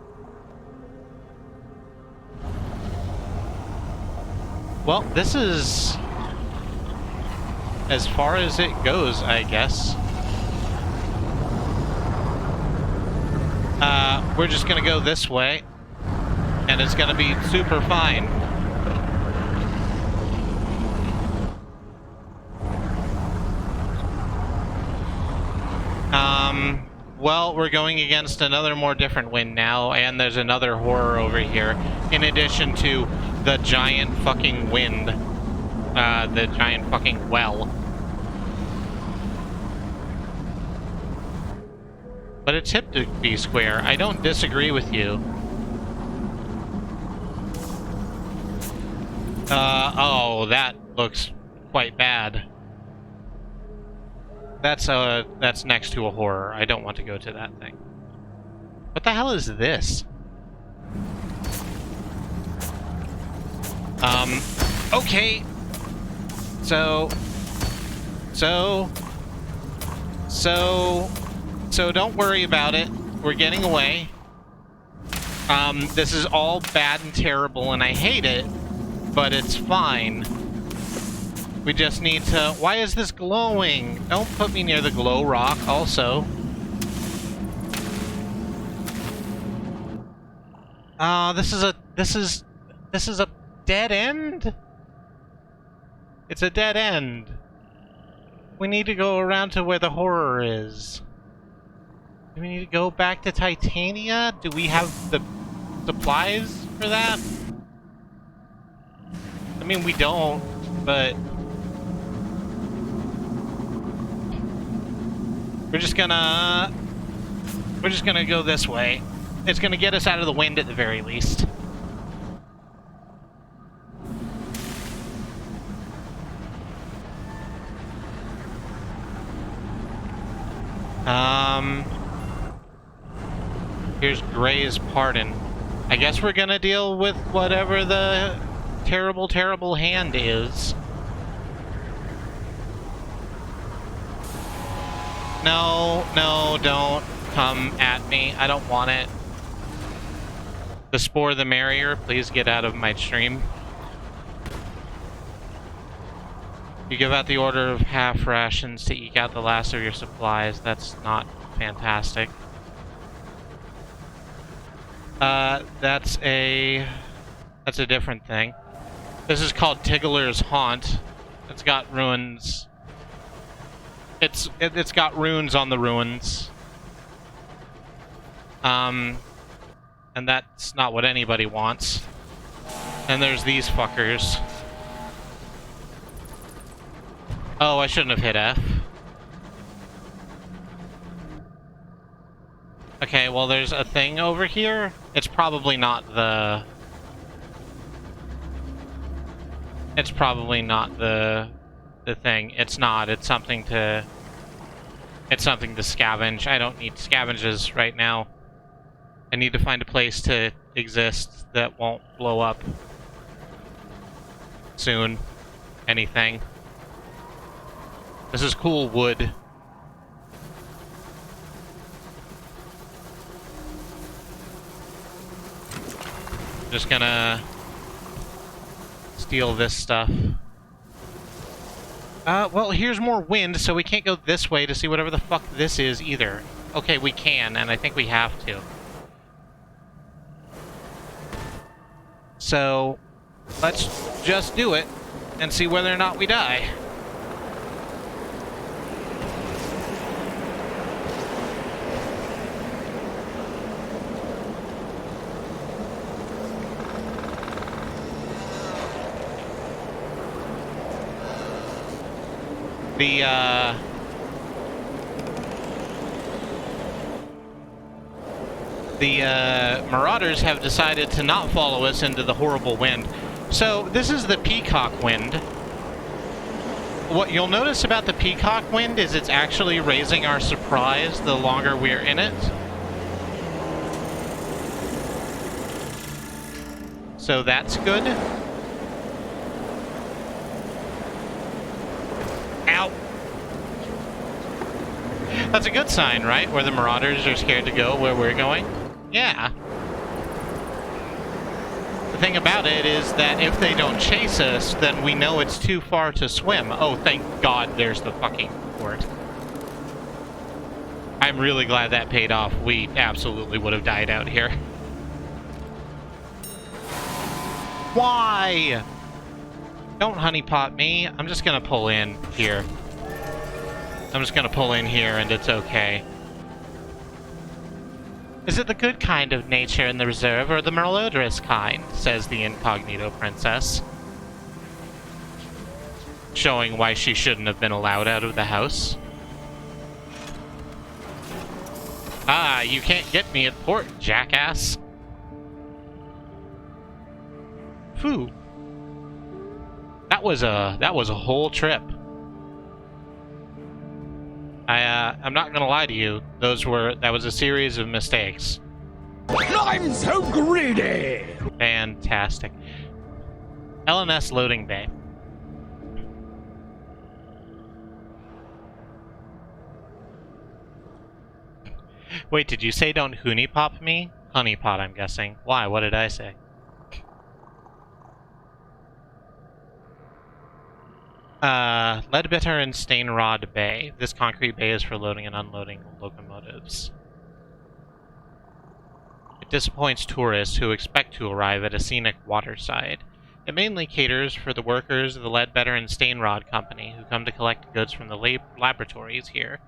Well, this is as far as it goes, I guess. We're just gonna go this way, and it's gonna be super fine. Well, we're going against another more different wind now, and there's another horror over here, in addition to the giant fucking wind. The giant fucking well. But it's hip to be square. I don't disagree with you. Oh, that looks quite bad. That's next to a horror. I don't want to go to that thing. What the hell is this? Okay. So don't worry about it. We're getting away. This is all bad and terrible, and I hate it, but it's fine. We just need to... Why is this glowing? Don't put me near the glow rock, also. This is a dead end? It's a dead end. We need to go around to where the horror is. Do we need to go back to Titania? Do we have the supplies for that? I mean, we don't, but... We're just gonna go this way. It's gonna get us out of the wind at the very least. Here's Gray's pardon. I guess we're gonna deal with whatever the terrible, terrible hand is. No, no, don't come at me. I don't want it. The spore the merrier. Please get out of my stream. You give out the order of half rations to eke out the last of your supplies. That's not fantastic. That's a different thing. This is called Tiggler's Haunt. It's got ruins. It's got runes on the ruins. And that's not what anybody wants. And there's these fuckers. Oh, I shouldn't have hit F. Okay, well there's a thing over here. It's probably not the... It's probably not the thing. It's not. It's something to... It's something to scavenge. I don't need scavenges right now. I need to find a place to exist that won't blow up soon. Anything. This is cool wood. Just gonna steal this stuff. Well, here's more wind, so we can't go this way to see whatever the fuck this is either. Okay, we can, and I think we have to. So, let's just do it and see whether or not we die. The Marauders have decided to not follow us into the horrible wind. So, this is the Peacock Wind. What you'll notice about the Peacock Wind is it's actually raising our surprise the longer we're in it. So that's good. Ow! That's a good sign, right? Where the Marauders are scared to go where we're going? Yeah. The thing about it is that if they don't chase us, then we know it's too far to swim. Oh, thank God there's the fucking port. I'm really glad that paid off. We absolutely would have died out here. Why? Don't honeypot me. I'm just gonna pull in here. I'm just gonna pull in here and it's okay. Is it the good kind of nature in the reserve or the malodorous kind? Says the incognito princess. Showing why she shouldn't have been allowed out of the house. Ah, you can't get me at port, jackass. Phew. That was a whole trip. I'm not gonna lie to you. That was a series of mistakes. I'm so greedy! Fantastic. LNS loading bay. Wait, did you say don't honeypot me? Honeypot, I'm guessing. Why? What did I say? Leadbitter and Stainrod Bay. This concrete bay is for loading and unloading locomotives. It disappoints tourists who expect to arrive at a scenic waterside. It mainly caters for the workers of the Leadbitter and Stainrod Company who come to collect goods from the laboratories here.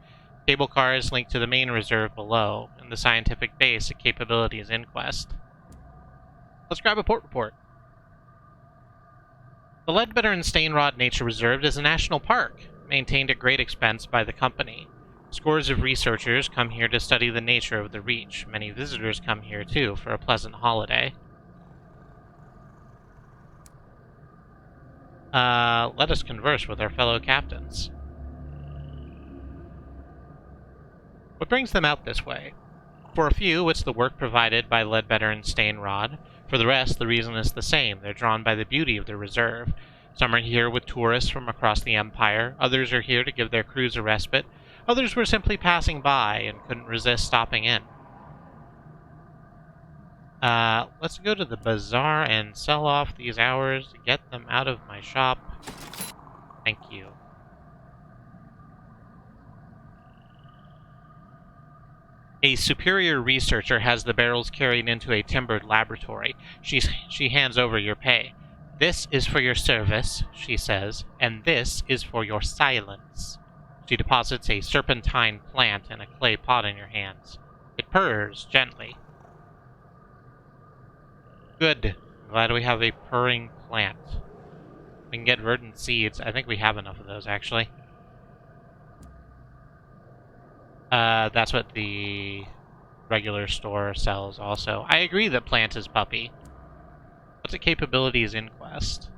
Cable cars link to the main reserve below, and the scientific base at Capabilities Inquest. Let's grab a port report. The Leadbetter and Stainrod Nature Reserve is a national park, maintained at great expense by the company. Scores of researchers come here to study the nature of the Reach. Many visitors come here, too, for a pleasant holiday. Let us converse with our fellow captains. What brings them out this way? For a few, it's the work provided by Leadbetter and Stainrod. For the rest, the reason is the same. They're drawn by the beauty of the reserve. Some are here with tourists from across the Empire. Others are here to give their crews a respite. Others were simply passing by and couldn't resist stopping in. Let's go to the bazaar and sell off these hours to get them out of my shop. Thank you. A superior researcher has the barrels carried into a timbered laboratory. She hands over your pay. This is for your service, she says, and this is for your silence. She deposits a serpentine plant in a clay pot in your hands. It purrs gently. Good. Glad we have a purring plant. We can get verdant seeds. I think we have enough of those, actually. That's what the regular store sells also. I agree that plant is puppy. What's a capabilities inquest?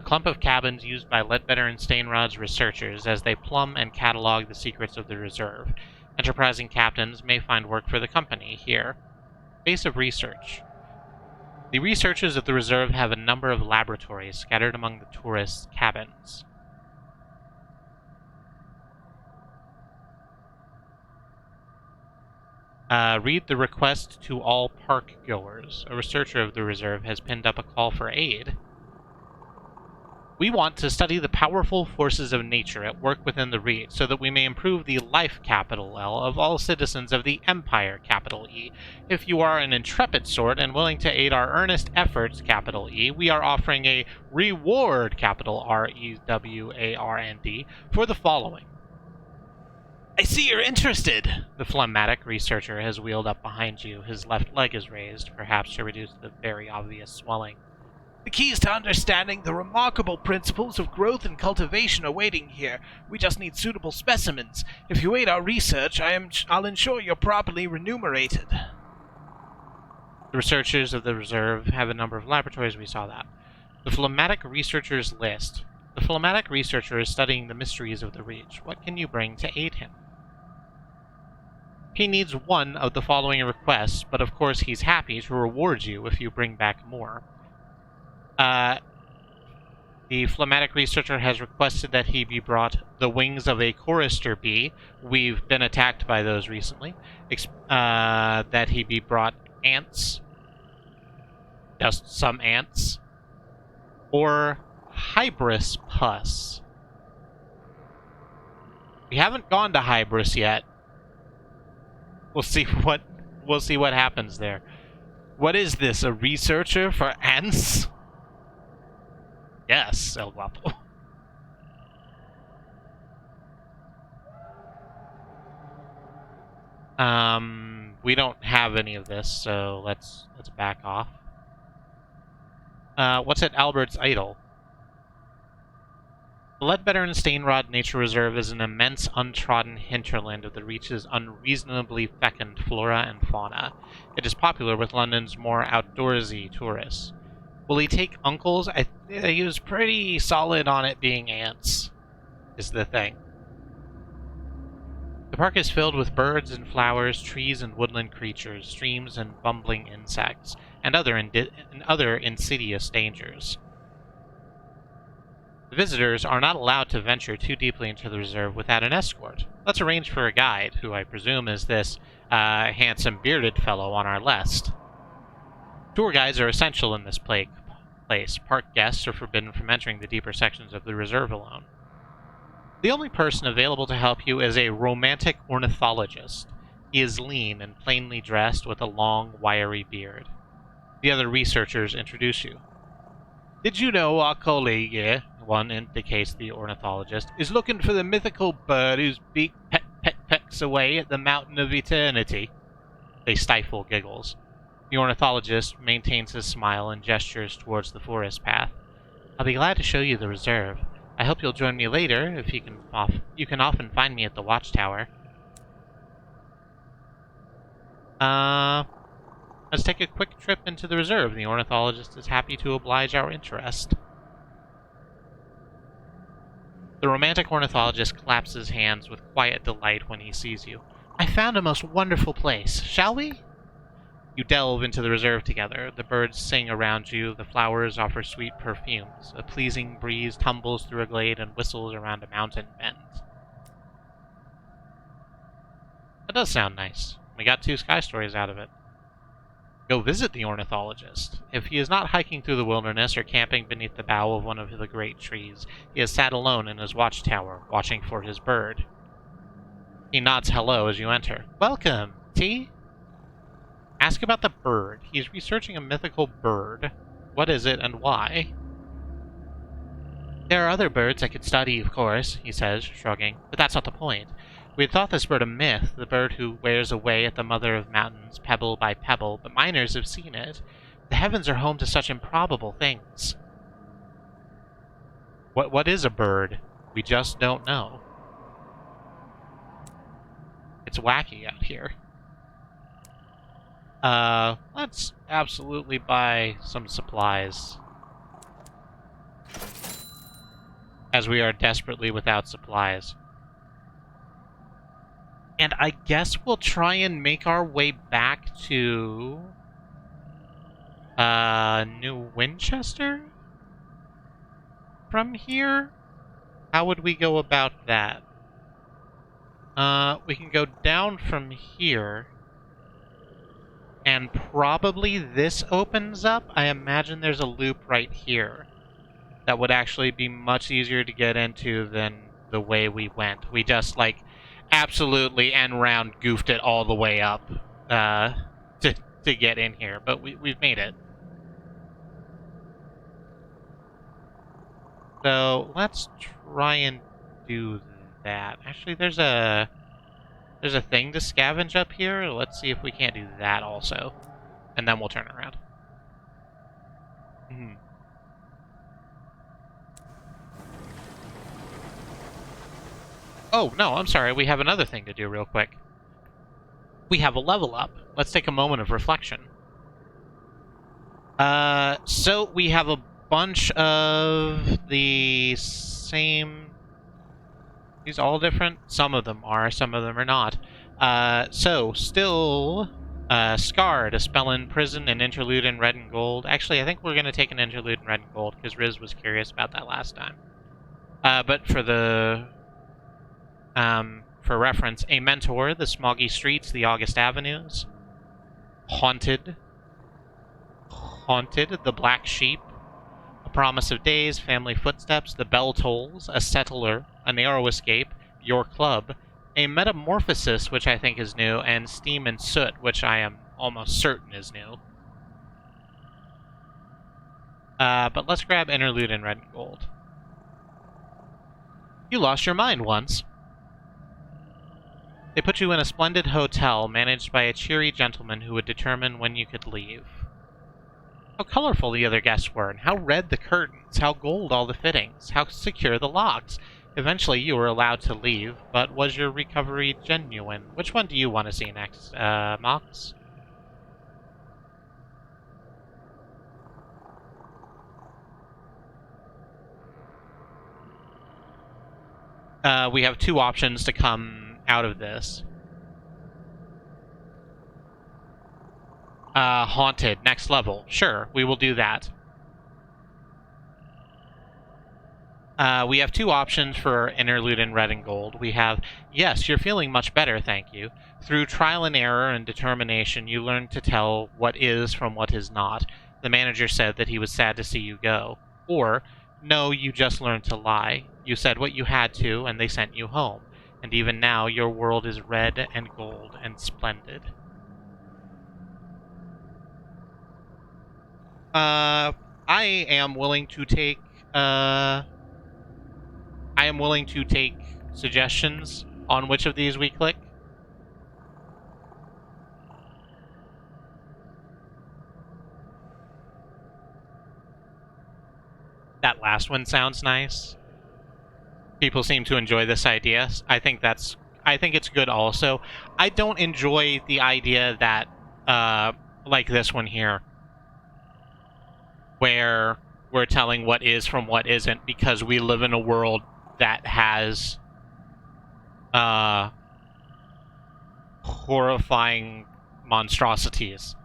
A clump of cabins used by Leadbetter and Stainrod's researchers as they plumb and catalog the secrets of the reserve. Enterprising captains may find work for the company here. Base of research. The researchers of the reserve have a number of laboratories scattered among the tourists' cabins. Read the request to all park goers. A researcher of the reserve has pinned up a call for aid. We want to study the powerful forces of nature at work within the Reach so that we may improve the life, capital L, of all citizens of the Empire, capital E. If you are an intrepid sort and willing to aid our earnest efforts, capital E, we are offering a reward, capital R-E-W-A-R-N-D, for the following. I see you're interested. The phlegmatic researcher has wheeled up behind you. His left leg is raised, perhaps to reduce the very obvious swelling. The keys to understanding the remarkable principles of growth and cultivation are waiting here. We just need suitable specimens. If you aid our research, I'll ensure you're properly remunerated. The researchers of the reserve have a number of laboratories. We saw that. The phlegmatic researcher's list. The phlegmatic researcher is studying the mysteries of the Reach. What can you bring to aid him? He needs one of the following requests, but of course he's happy to reward you if you bring back more. The phlegmatic researcher has requested that he be brought the wings of a chorister bee. We've been attacked by those recently. That he be brought ants. Just some ants. Or Hybris pus. We haven't gone to Hybris yet. We'll see what happens there. What is this? A researcher for ants? Yes, El Guapo. We don't have any of this, so let's back off. What's at Albert's Idol? The Leadbetter and Stainrod Nature Reserve is an immense untrodden hinterland of the Reach's unreasonably fecund flora and fauna. It is popular with London's more outdoorsy tourists. Will he take uncles? He was pretty solid on it being ants, is the thing. The park is filled with birds and flowers, trees and woodland creatures, streams and bumbling insects, and other insidious dangers. The visitors are not allowed to venture too deeply into the reserve without an escort. Let's arrange for a guide, who I presume is this handsome bearded fellow on our list. Tour guides are essential in this place. Park guests are forbidden from entering the deeper sections of the reserve alone. The only person available to help you is a romantic ornithologist. He is lean and plainly dressed with a long, wiry beard. The other researchers introduce you. Did you know our colleague here, one indicates the ornithologist, is looking for the mythical bird whose beak pecks away at the mountain of eternity? They stifle giggles. The ornithologist maintains his smile and gestures towards the forest path. I'll be glad to show you the reserve. I hope you'll join me later, if you can often find me at the watchtower. Let's take a quick trip into the reserve. The ornithologist is happy to oblige our interest. The romantic ornithologist claps his hands with quiet delight when he sees you. I found a most wonderful place. Shall we? You delve into the reserve together. The birds sing around you. The flowers offer sweet perfumes. A pleasing breeze tumbles through a glade and whistles around a mountain bend. That does sound nice. We got 2 sky stories out of it. Go visit the ornithologist. If he is not hiking through the wilderness or camping beneath the bough of one of the great trees, he is sat alone in his watchtower, watching for his bird. He nods hello as you enter. Welcome, T. Ask about the bird. He's researching a mythical bird. What is it and why? There are other birds I could study, of course, he says, shrugging, but that's not the point. We had thought this bird a myth, the bird who wears away at the mother of mountains, pebble by pebble, but miners have seen it. The heavens are home to such improbable things. What is a bird? We just don't know. It's wacky out here. Let's absolutely buy some supplies. As we are desperately without supplies. And I guess we'll try and make our way back to... New Winchester? From here? How would we go about that? We can go down from here. And probably this opens up. I imagine there's a loop right here. That would actually be much easier to get into than the way we went. We just, like, absolutely end round goofed it all the way up to get in here. But we've made it. So let's try and do that. Actually, there's a thing to scavenge up here. Let's see if we can't do that also. And then we'll turn around. Oh, no, I'm sorry. We have another thing to do real quick. We have a level up. Let's take a moment of reflection. So we have a bunch of the same... These all different? Some of them are, some of them are not. So, still... Scarred, a spell in prison, an interlude in red and gold. Actually, I think we're going to take an interlude in red and gold, because Riz was curious about that last time. But for the... for reference, a mentor, the smoggy streets, the August avenues. Haunted, the black sheep. A promise of days, family footsteps, the bell tolls, a settler, a narrow escape, your club, a metamorphosis, which I think is new, and steam and soot, which I am almost certain is new. But let's grab interlude in red and gold. You lost your mind once. They put you in a splendid hotel managed by a cheery gentleman who would determine when you could leave. How colorful the other guests were, and how red the curtains, how gold all the fittings, how secure the locks. Eventually you were allowed to leave, but was your recovery genuine? Which one do you want to see next, Mox? We have 2 options to come out of this. Haunted, next level. Sure, we will do that. We have 2 options for interlude in red and gold. We have, yes, you're feeling much better, thank you. Through trial and error and determination, you learned to tell what is from what is not. The manager said that he was sad to see you go. Or, no, you just learned to lie. You said what you had to, and they sent you home. And even now, your world is red and gold and splendid. I am willing to take, suggestions on which of these we click. last one sounds nice. People seem to enjoy this idea. I think it's good also. I don't enjoy the idea that, like this one here, where we're telling what is from what isn't, because we live in a world that has horrifying monstrosities.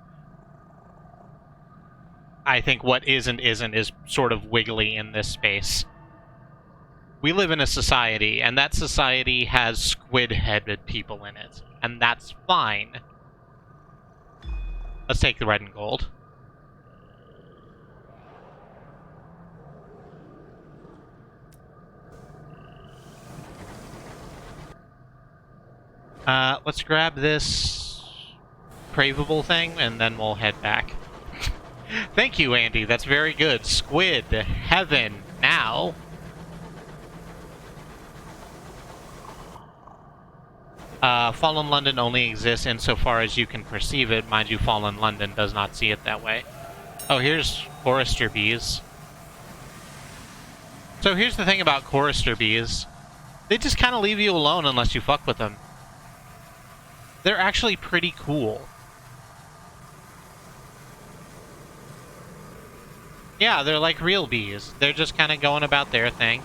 I think what isn't is sort of wiggly in this space. We live in a society, and that society has squid-headed people in it, and that's fine. Let's take the red and gold. Let's grab this craveable thing, and then we'll head back. Thank you, Andy. That's very good. Squid, heaven, now. Fallen London only exists insofar as you can perceive it. Mind you, Fallen London does not see it that way. Oh, here's chorister bees. So here's the thing about chorister bees. They just kind of leave you alone unless you fuck with them. They're actually pretty cool. Yeah, they're like real bees. They're just kind of going about their thing,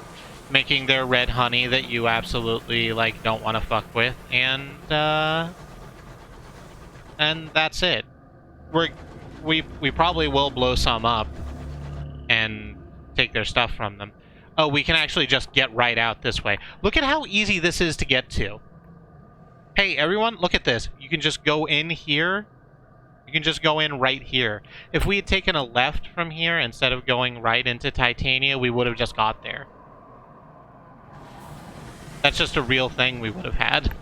making their red honey that you absolutely, like, don't want to fuck with, and that's it. We probably will blow some up and take their stuff from them. Oh, we can actually just get right out this way. Look at how easy this is to get to. Hey, everyone, look at this. You can just go in here. You can just go in right here. If we had taken a left from here instead of going right into Titania, we would have just got there. That's just a real thing we would have had.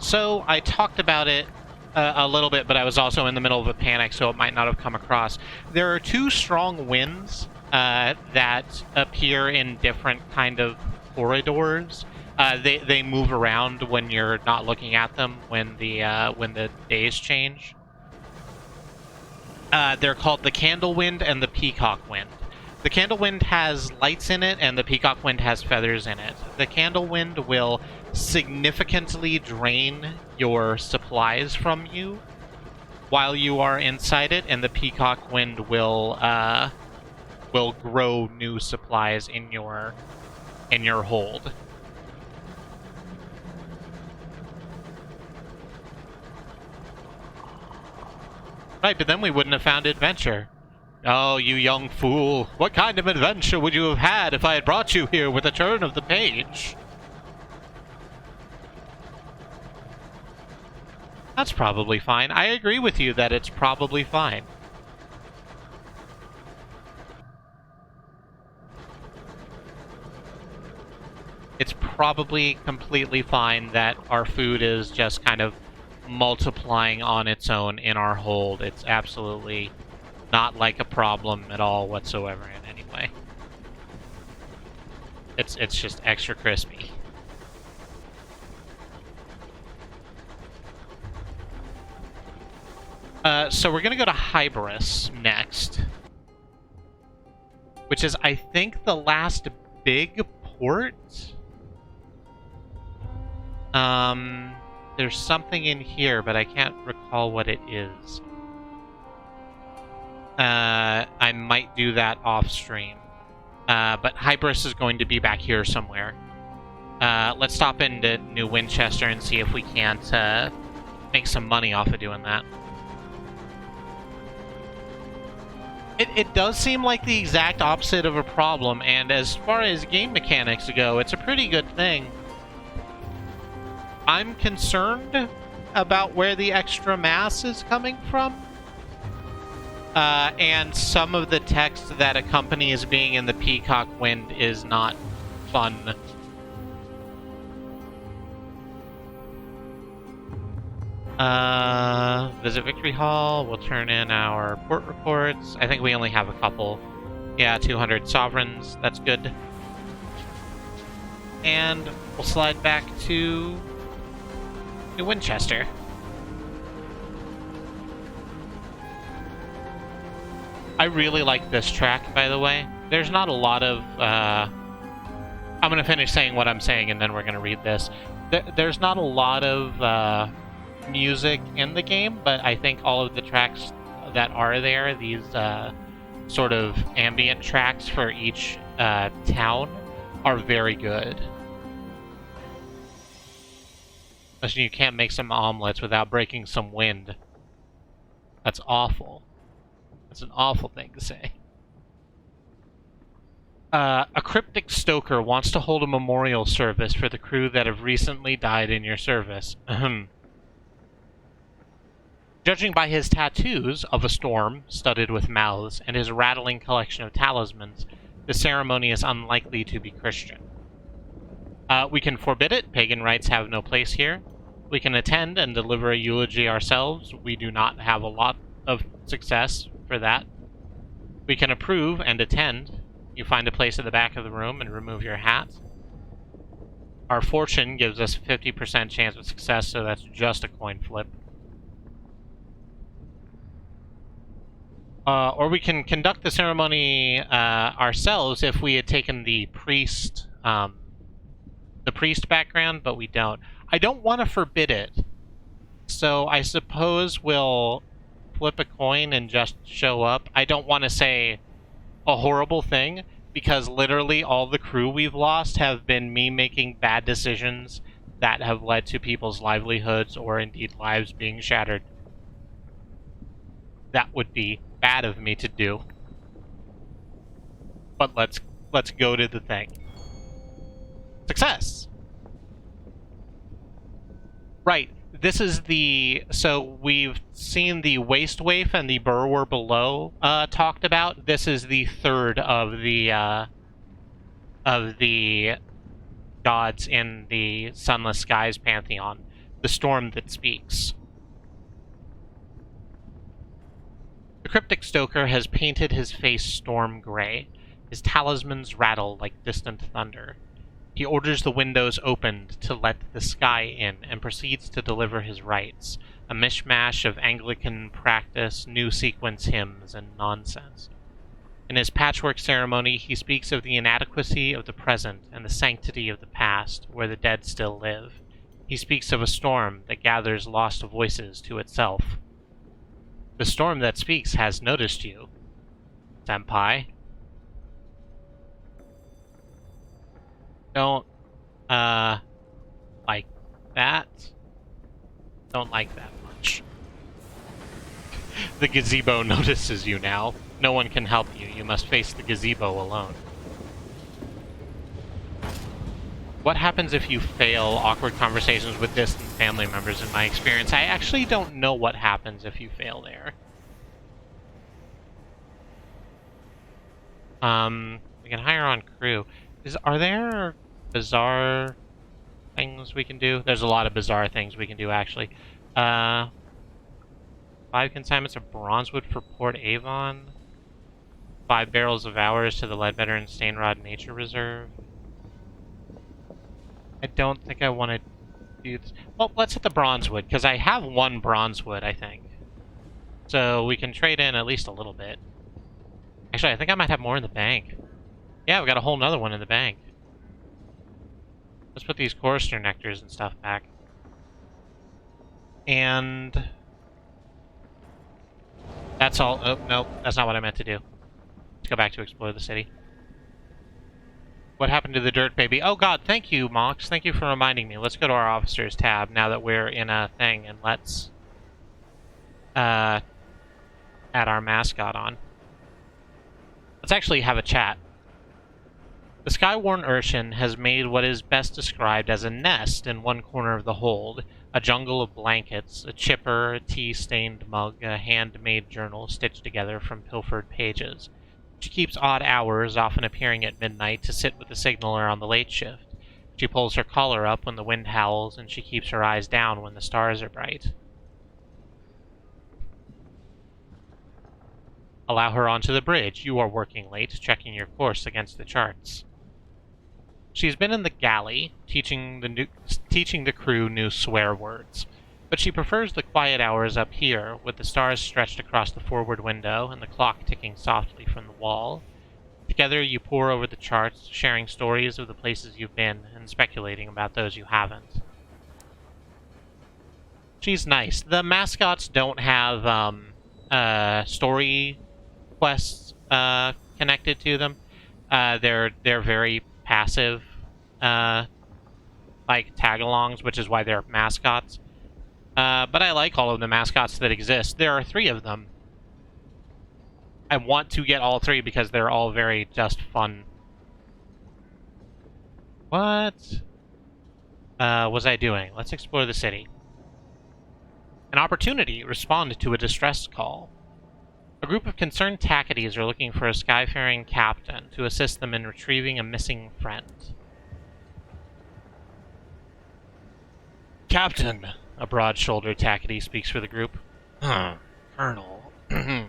So I talked about it a little bit, but I was also in the middle of a panic, so it might not have come across. There are two strong winds that appear in different kind of corridors. They move around when you're not looking at them when the days change. They're called the Candle Wind and the Peacock Wind. The Candle Wind has lights in it, and the Peacock Wind has feathers in it. The Candle Wind will significantly drain your supplies from you while you are inside it, and the Peacock Wind will grow new supplies in your hold. Right, but then we wouldn't have found adventure. Oh, you young fool. What kind of adventure would you have had if I had brought you here with a turn of the page? That's probably fine. I agree with you that it's probably fine. It's probably completely fine that our food is just kind of multiplying on its own in our hold. It's absolutely not like a problem at all whatsoever in any way. It's just extra crispy. So we're gonna go to Hybris next, which is, I think, the last big port. There's something in here, but I can't recall what it is. I might do that off stream. But Hybris is going to be back here somewhere. Let's stop into New Winchester and see if we can't make some money off of doing that. It does seem like the exact opposite of a problem, and as far as game mechanics go, it's a pretty good thing. I'm concerned about where the extra mass is coming from. And some of the text that accompanies being in the Peacock Wind is not fun. Visit Victory Hall. We'll turn in our port reports. I think we only have a couple. Yeah, 200 sovereigns. That's good. And we'll slide back to New Winchester. I really like this track, by the way. There's not a lot of... I'm going to finish saying what I'm saying, and then we're going to read this. There's not a lot of music in the game, but I think all of the tracks that are there, these sort of ambient tracks for each town, are very good. Listen, you can't make some omelets without breaking some wind. That's awful. That's an awful thing to say. A cryptic stoker wants to hold a memorial service for the crew that have recently died in your service. Judging by his tattoos of a storm studded with mouths and his rattling collection of talismans, the ceremony is unlikely to be Christian. We can forbid it. Pagan rites have no place here. We can attend and deliver a eulogy ourselves. We do not have a lot of success for that. We can approve and attend. You find a place at the back of the room and remove your hat. Our fortune gives us a 50% chance of success, so that's just a coin flip. Or we can conduct the ceremony ourselves if we had taken the priest background, but we don't. I don't want to forbid it, so I suppose we'll flip a coin and just show up. I don't want to say a horrible thing, because literally all the crew we've lost have been me making bad decisions that have led to people's livelihoods or indeed lives being shattered. That would be bad of me to do. But let's go to the thing. Success! Right. This is the... So we've seen the Waste Waif and the Burrower below talked about. This is the third of the gods in the Sunless Skies pantheon. The storm that speaks. The cryptic stoker has painted his face storm gray. His talismans rattle like distant thunder. He orders the windows opened to let the sky in and proceeds to deliver his rites, a mishmash of Anglican practice, new sequence hymns, and nonsense. In his patchwork ceremony, he speaks of the inadequacy of the present and the sanctity of the past, where the dead still live. He speaks of a storm that gathers lost voices to itself. The storm that speaks has noticed you, senpai. Don't, like that. Don't like that much. The gazebo notices you now. No one can help you. You must face the gazebo alone. What happens if you fail awkward conversations with distant family members, in my experience? I actually don't know what happens if you fail there. We can hire on crew. Are there bizarre things we can do? There's a lot of bizarre things we can do, actually. 5 consignments of bronzewood for Port Avon. 5 barrels of ours to the Ledbetter and Stainrod Nature Reserve. I don't think I want to do this. Well, let's hit the bronzewood, because I have 1 bronzewood, I think. So we can trade in at least a little bit. Actually, I think I might have more in the bank. Yeah, we got a whole nother one in the bank. Let's put these chorister nectars and stuff back. And... that's all. Oh, no, that's not what I meant to do. Let's go back to explore the city. What happened to the dirt baby? Oh god, thank you, Mox. Thank you for reminding me. Let's go to our officers tab now that we're in a thing, and let's add our mascot on. Let's actually have a chat. The Skyworn Urshan has made what is best described as a nest in one corner of the hold, a jungle of blankets, a chipper, a tea-stained mug, a handmade journal stitched together from pilfered pages. She keeps odd hours, often appearing at midnight, to sit with the signaler on the late shift. She pulls her collar up when the wind howls, and she keeps her eyes down when the stars are bright. Allow her onto the bridge. You are working late, checking your course against the charts. She's been in the galley, teaching the crew new swear words. But she prefers the quiet hours up here, with the stars stretched across the forward window and the clock ticking softly from the wall. Together you pore over the charts, sharing stories of the places you've been and speculating about those you haven't. She's nice. The mascots don't have story quests connected to them. They're very passive, like tag-alongs, which is why they're mascots. But I like all of the mascots that exist. There are 3 of them. I want to get all 3 because they're all very just fun. What was I doing? Let's explore the city. An opportunity. Respond to a distress call. A group of concerned Tackities are looking for a skyfaring captain to assist them in retrieving a missing friend. Captain, a broad-shouldered Tackity speaks for the group. Colonel. A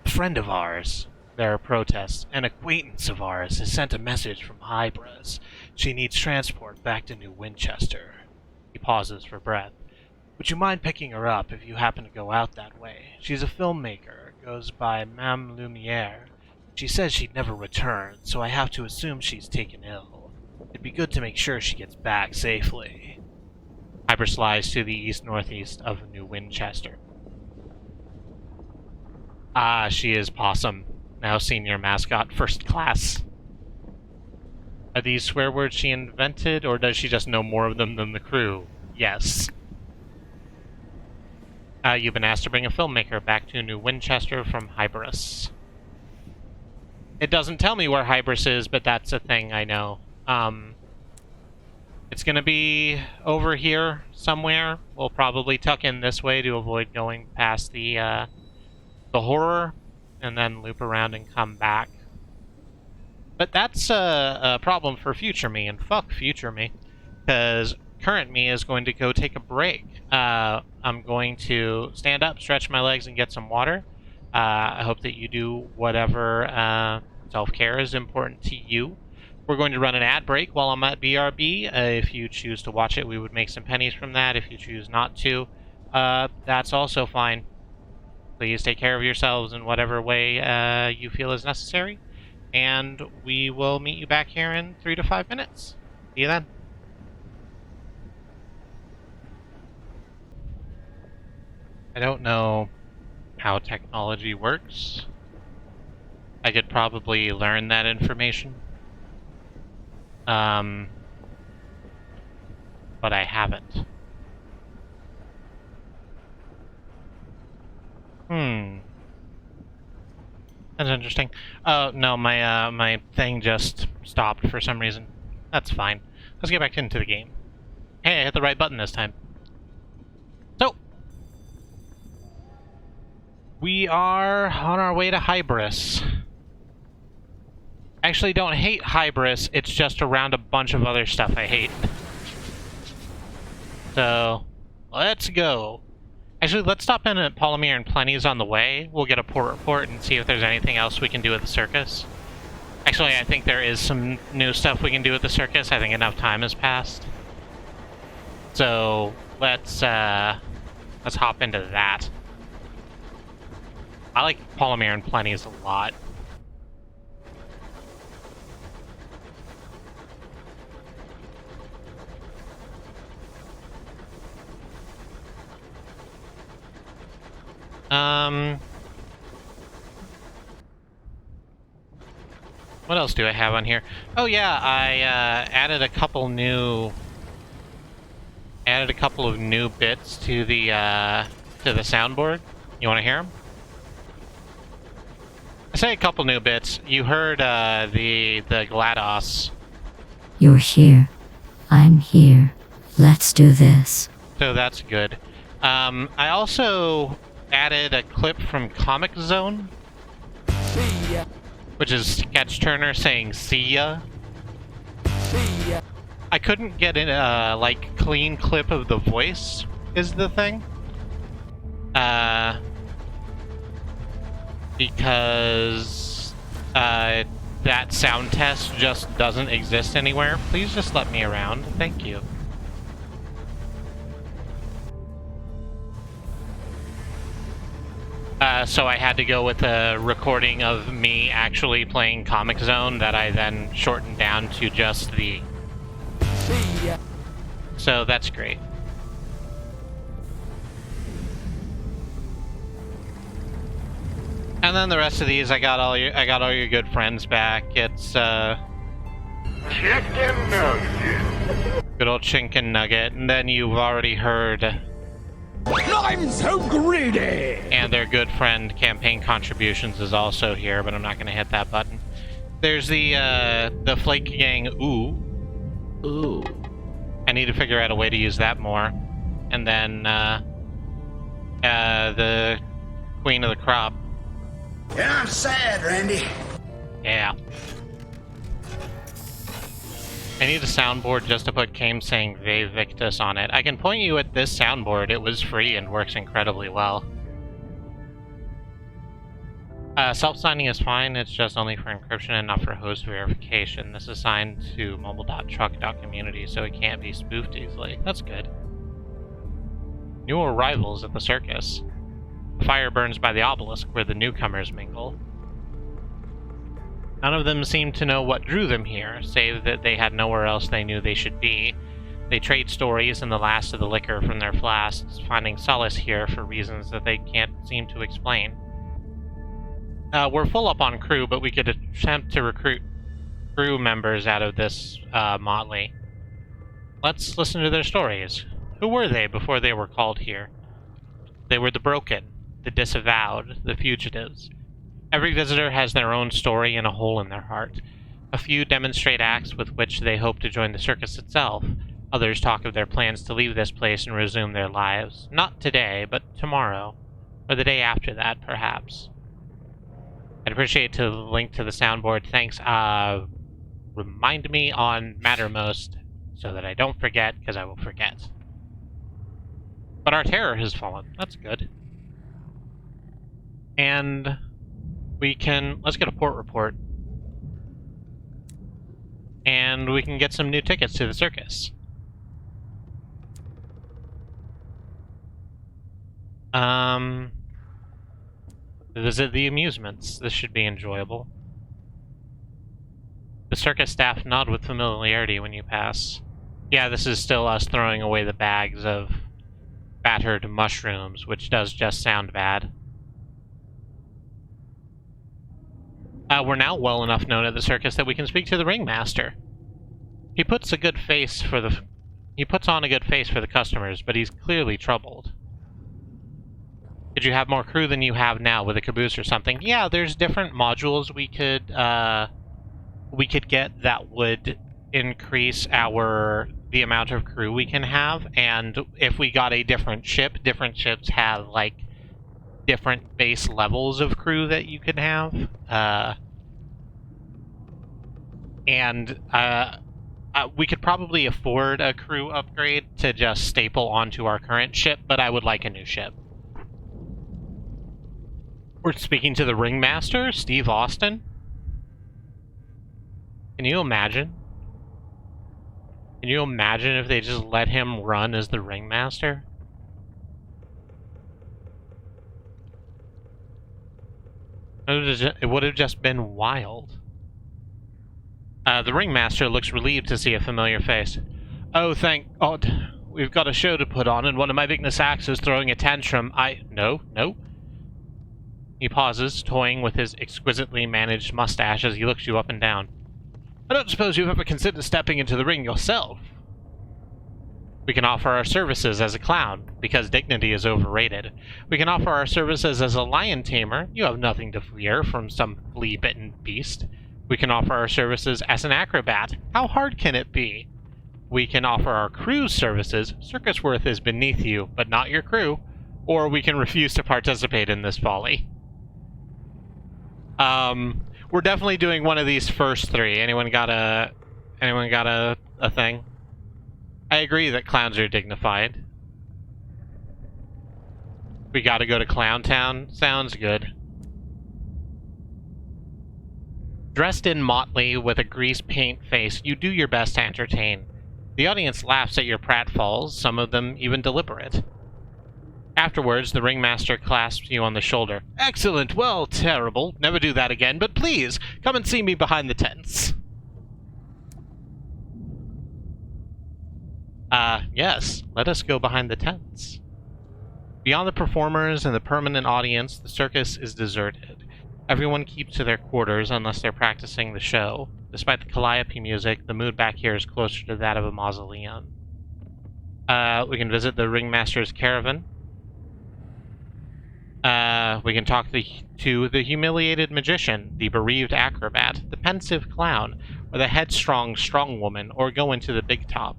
friend of ours. There are protests. An acquaintance of ours has sent a message from Hybris. She needs transport back to New Winchester. He pauses for breath. Would you mind picking her up if you happen to go out that way? She's a filmmaker, goes by Mame Lumiere. She says she'd never return, so I have to assume she's taken ill. It'd be good to make sure she gets back safely. Hybris lies to the east-northeast of New Winchester. Ah, she is Possum, now senior mascot, first class. Are these swear words she invented, or does she just know more of them than the crew? Yes. You've been asked to bring a filmmaker back to New Winchester from Hybris. It doesn't tell me where Hybris is, but that's a thing I know. It's gonna be over here somewhere. We'll probably tuck in this way to avoid going past the horror, and then loop around and come back. But that's a problem for future me, and fuck future me, because current me is going to go take a break. I'm going to stand up, stretch my legs, and get some water. I hope that you do whatever self-care is important to you. We're going to run an ad break while I'm at BRB. If you choose to watch it, we would make some pennies from that. If you choose not to, that's also fine. Please take care of yourselves in whatever way you feel is necessary. And we will meet you back here in 3 to 5 minutes. See you then. I don't know how technology works. I could probably learn that information. But I haven't. That's interesting. Oh, no, my thing just stopped for some reason. That's fine. Let's get back into the game. Hey, I hit the right button this time. So, we are on our way to Hybris. I actually don't hate Hybris, it's just around a bunch of other stuff I hate. So, let's go. Actually, let's stop in at Polymere and Plenty's on the way. We'll get a port report and see if there's anything else we can do at the circus. Actually, I think there is some new stuff we can do at the circus. I think enough time has passed. So, let's hop into that. I like Polymere and Plenty's a lot. What else do I have on here? Oh yeah, I added a couple of new bits to the soundboard. You want to hear them? I say a couple new bits. You heard the GLaDOS. You're here. I'm here. Let's do this. So that's good. I also added a clip from Comic Zone, See ya. which is Sketch Turner saying "see ya." See ya. I couldn't get in a clean clip of the voice. Is the thing? Because that sound test just doesn't exist anywhere. Please just let me around. Thank you. So I had to go with a recording of me actually playing Comic Zone that I then shortened down to just the... See ya. So that's great. And then the rest of these, I got all your good friends back. It's Chicken nugget. good old Chicken Nugget, and then you've already heard I'm so greedy! and their good friend Campaign Contributions is also here, but I'm not going to hit that button. There's the Flake Gang Ooh. I need to figure out a way to use that more. And then the Queen of the Crop. Yeah, I'm sad, Randy. Yeah. I need a soundboard just to put Kame saying Ve Victus on it. I can point you at this soundboard. It was free and works incredibly well. Self-signing is fine. It's just only for encryption and not for host verification. This is signed to mobile.truck.community, so it can't be spoofed easily. That's good. New arrivals at the circus. The fire burns by the obelisk where the newcomers mingle. None of them seem to know what drew them here, save that they had nowhere else they knew they should be. They trade stories and the last of the liquor from their flasks, finding solace here for reasons that they can't seem to explain. We're full up on crew, but we could attempt to recruit crew members out of this motley. Let's listen to their stories. Who were they before they were called here? They were the broken, the disavowed, the fugitives. Every visitor has their own story and a hole in their heart. A few demonstrate acts with which they hope to join the circus itself. Others talk of their plans to leave this place and resume their lives. Not today, but tomorrow. Or the day after that, perhaps. I'd appreciate to link to the soundboard. Thanks. Remind me on Mattermost so that I don't forget, because I will forget. But our terror has fallen. That's good. And we can... Let's get a port report. And we can get some new tickets to the circus. Visit the amusements. This should be enjoyable. The circus staff nod with familiarity when you pass. Yeah, this is still us throwing away the bags of battered mushrooms, which does just sound bad. We're now well enough known at the circus that we can speak to the ringmaster. He puts on a good face for the customers, but he's clearly troubled. Did you have more crew than you have now with a caboose or something? Yeah, there's different modules we could get that would increase the amount of crew we can have, and if we got a different ships have like different base levels of crew that you could have. We could probably afford a crew upgrade to just staple onto our current ship, but I would like a new ship. We're speaking to the ringmaster, Steve Austin. Can you imagine? Can you imagine if they just let him run as the ringmaster? It would have just been wild. The ringmaster looks relieved to see a familiar face. Oh, thank God. We've got a show to put on, and one of my Vignes acts is throwing a tantrum. No. He pauses, toying with his exquisitely managed mustache as he looks you up and down. I don't suppose you've ever considered stepping into the ring yourself. We can offer our services as a clown, because dignity is overrated. We can offer our services as a lion tamer. You have nothing to fear from some flea-bitten beast. We can offer our services as an acrobat. How hard can it be? We can offer our crew's services. Circus worth is beneath you, but not your crew. Or we can refuse to participate in this folly. We're definitely doing one of these first three. Anyone got a thing? I agree that clowns are dignified. We gotta go to Clown Town? Sounds good. Dressed in motley with a grease paint face, you do your best to entertain. The audience laughs at your pratfalls, some of them even deliberate. Afterwards, the ringmaster clasps you on the shoulder. Excellent, well, terrible. Never do that again, but please, come and see me behind the tents. Yes, let us go behind the tents. Beyond the performers and the permanent audience, the circus is deserted. Everyone keeps to their quarters unless they're practicing the show. Despite the calliope music, the mood back here is closer to that of a mausoleum. We can visit the ringmaster's caravan. We can talk to the humiliated magician, the bereaved acrobat, the pensive clown, or the headstrong strong woman, or go into the big top.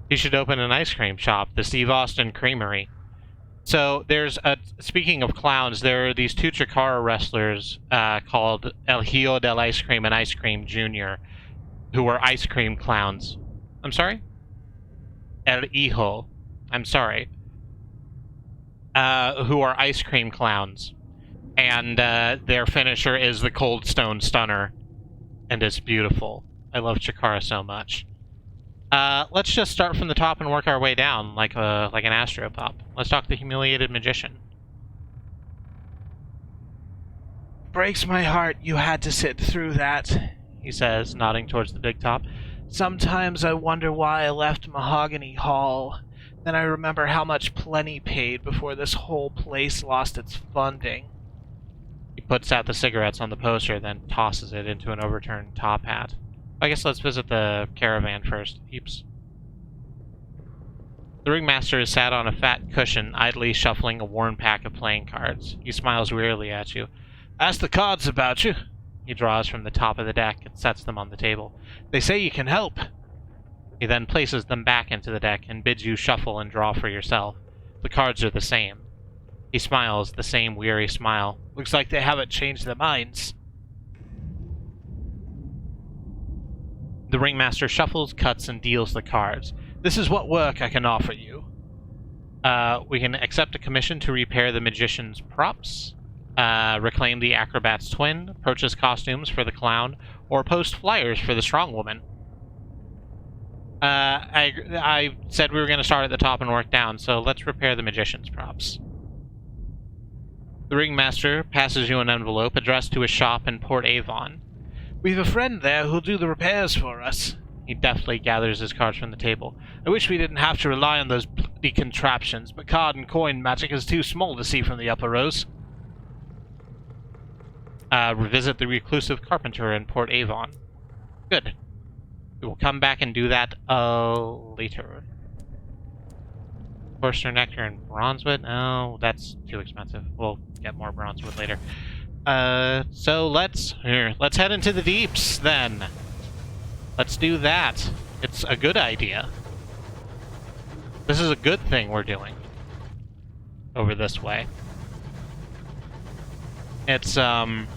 You should open an ice cream shop, the Steve Austin Creamery. So there's speaking of clowns, there are these two Chikara wrestlers called El Hijo del Ice Cream and Ice Cream Jr., who are ice cream clowns. I'm sorry? El Hijo. I'm sorry. Who are ice cream clowns. And their finisher is the Cold Stone Stunner. And it's beautiful. I love Chikara so much. Let's just start from the top and work our way down, like an astropop. Let's talk to the humiliated magician. Breaks my heart you had to sit through that, He says, nodding towards the big top. Sometimes I wonder why I left Mahogany Hall. Then I remember how much Plenty paid before this whole place lost its funding. He puts out the cigarettes on the poster, then tosses it into an overturned top hat. I guess let's visit the caravan first. Heaps. The ringmaster is sat on a fat cushion, idly shuffling a worn pack of playing cards. He smiles wearily at you. Ask the cards about you. He draws from the top of the deck and sets them on the table. They say you can help. He then places them back into the deck and bids you shuffle and draw for yourself. The cards are the same. He smiles, the same weary smile. Looks like they haven't changed their minds. The ringmaster shuffles, cuts, and deals the cards. This is what work I can offer you. We can accept a commission to repair the magician's props, reclaim the acrobat's twin, purchase costumes for the clown, or post flyers for the strong woman. I said we were going to start at the top and work down, so let's repair the magician's props. The ringmaster passes you an envelope addressed to a shop in Port Avon. We've a friend there who'll do the repairs for us. He deftly gathers his cards from the table. I wish we didn't have to rely on those bloody contraptions, but card and coin magic is too small to see from the upper rows. Revisit the reclusive carpenter in Port Avon. Good. We will come back and do that later. Forster nectar and bronzewood? Oh, that's too expensive. We'll get more bronzewood later. So let's head into the deeps then. Let's do that. It's a good idea. This is a good thing we're doing. Over this way. It's all,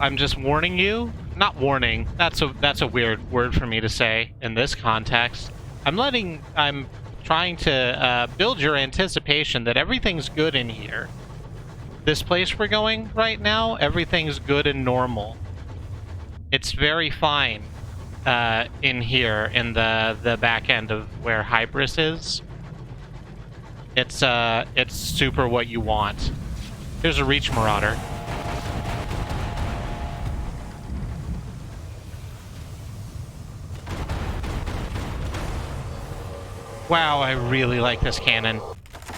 I'm just warning you. Not warning. That's a weird word for me to say in this context. I'm trying to build your anticipation that everything's good in here. This place we're going right now, everything's good and normal. It's very fine in here, in the back end of where Hybris is. It's super what you want. Here's a Reach Marauder. Wow, I really like this cannon.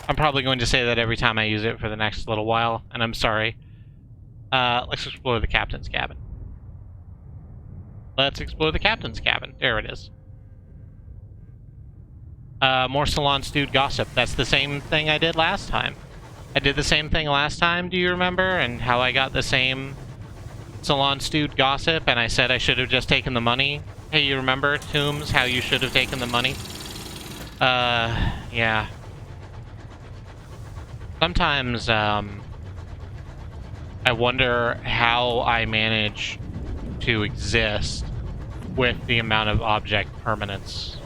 I'm probably going to say that every time I use it for the next little while, and I'm sorry. Let's explore the captain's cabin. Let's explore the captain's cabin. There it is. More salon stewed gossip. That's the same thing I did last time. I did the same thing last time, do you remember? And how I got the same salon stewed gossip, and I said I should have just taken the money? Hey, you remember, Tombs, how you should have taken the money? Yeah. Sometimes, I wonder how I manage to exist with the amount of object permanence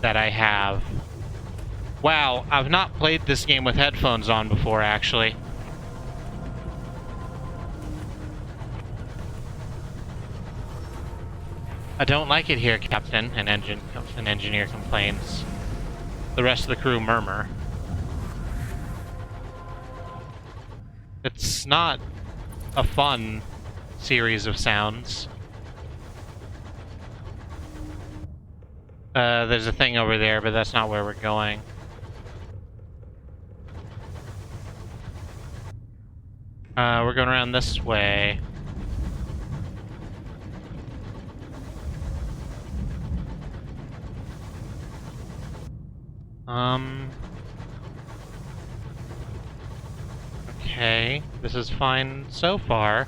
that I have. Wow, I've not played this game with headphones on before, actually. I don't like it here, Captain, an engineer complains. The rest of the crew murmur. It's not a fun series of sounds. There's a thing over there, but that's not where we're going. We're going around this way. Okay, this is fine so far.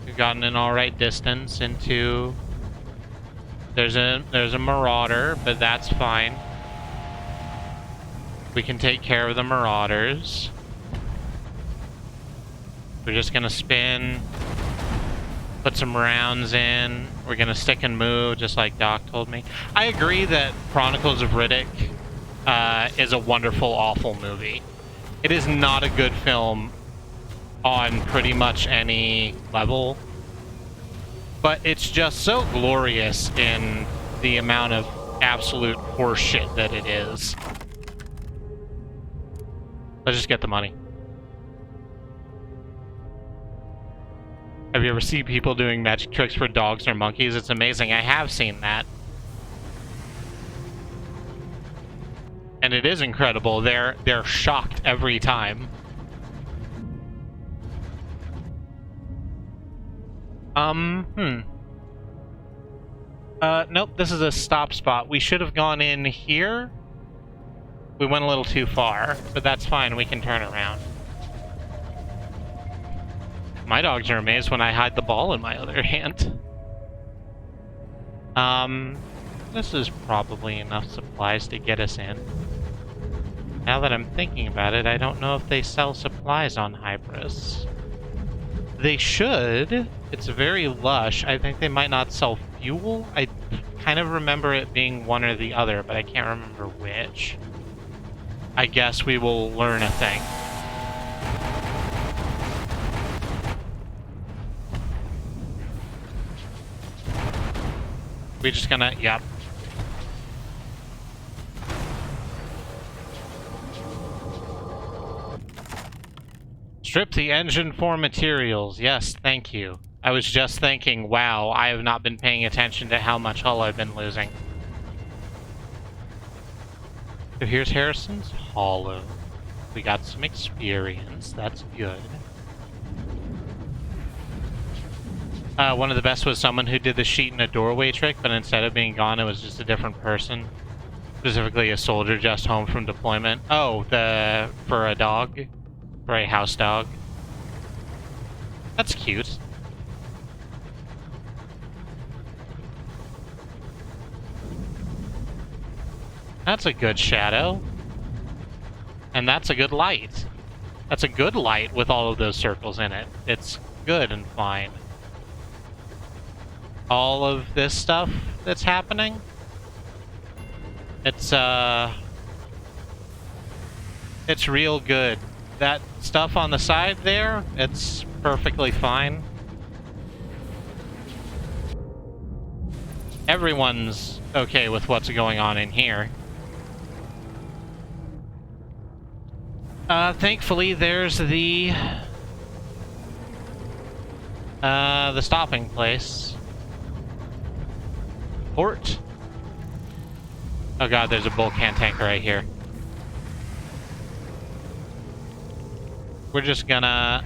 We've gotten an alright distance into... There's a marauder, but that's fine. We can take care of the marauders. We're just gonna spin, put some rounds in. We're gonna stick and move, just like Doc told me. I agree that Chronicles of Riddick is a wonderful, awful movie. It is not a good film on pretty much any level, but it's just so glorious in the amount of absolute horseshit that it is. Let's just get the money. Have you ever seen people doing magic tricks for dogs or monkeys? It's amazing. I have seen that. And it is incredible. They're shocked every time. Nope, this is a stop spot. We should have gone in here. We went a little too far, but that's fine. We can turn around. My dogs are amazed when I hide the ball in my other hand. This is probably enough supplies to get us in. Now that I'm thinking about it, I don't know if they sell supplies on Hybris. They should. It's very lush. I think they might not sell fuel. I kind of remember it being one or the other, but I can't remember which. I guess we will learn a thing. We're just gonna, yep. Strip the engine for materials. Yes, thank you. I was just thinking, wow, I have not been paying attention to how much hull I've been losing. So here's Harrison's Hollow. We got some experience. That's good. One of the best was someone who did the sheet in a doorway trick, but instead of being gone, it was just a different person. Specifically a soldier just home from deployment. Oh, for a dog. For a house dog. That's cute. That's a good shadow. And that's a good light. That's a good light with all of those circles in it. It's good and fine. All of this stuff that's happening, it's real good. That stuff on the side there, it's perfectly fine. Everyone's okay with what's going on in here. Thankfully, there's the stopping place. Port. Oh god, there's a bulk can tanker right here. We're just gonna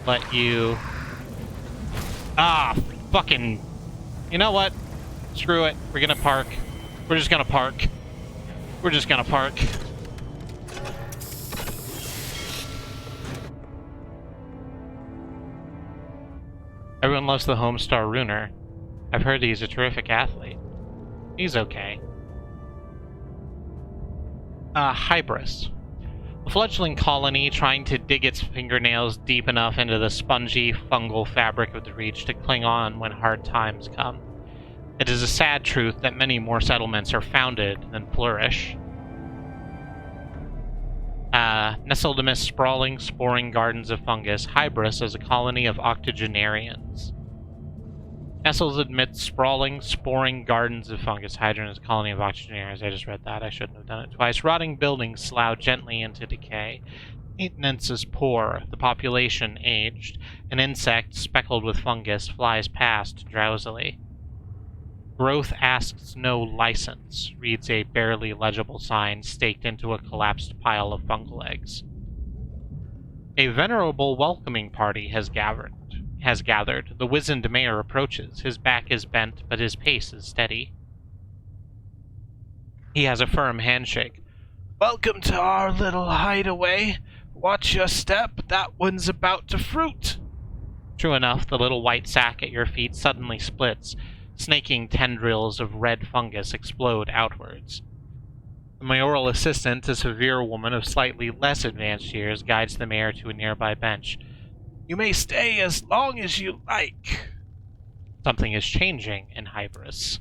let you... Ah, fucking... You know what? Screw it. We're gonna park. We're just gonna park. We're just gonna park. Everyone loves the Homestar Runer. I've heard he's a terrific athlete. He's okay. Hybris. A fledgling colony trying to dig its fingernails deep enough into the spongy, fungal fabric of the Reach to cling on when hard times come. It is a sad truth that many more settlements are founded than flourish. Nestled amidst sprawling, sporing gardens of fungus, Hybris is a colony of octogenarians. Nestles amidst sprawling, sporing gardens of fungus. Hydron is a colony of octogenarians. I just read that. I shouldn't have done it twice. Rotting buildings slough gently into decay. Maintenance is poor. The population aged. An insect, speckled with fungus, flies past drowsily. Growth asks no license, reads a barely legible sign staked into a collapsed pile of fungal eggs. A venerable welcoming party has gathered. The wizened mayor approaches. His back is bent, but his pace is steady. He has a firm handshake. Welcome to our little hideaway. Watch your step, that one's about to fruit. True enough, the little white sack at your feet suddenly splits. Snaking tendrils of red fungus explode outwards. The mayoral assistant, a severe woman of slightly less advanced years, guides the mayor to a nearby bench. You may stay as long as you like. Something is changing in Hybris.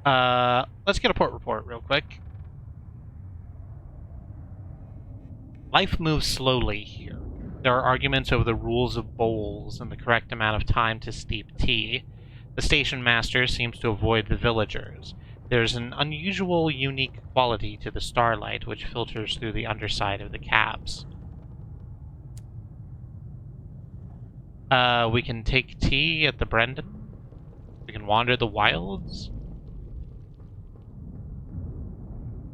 Let's get a port report real quick. Life moves slowly here. There are arguments over the rules of bowls and the correct amount of time to steep tea. The station master seems to avoid the villagers. There's an unusual, unique quality to the starlight which filters through the underside of the cabs. We can take tea at the Brendan. We can wander the wilds.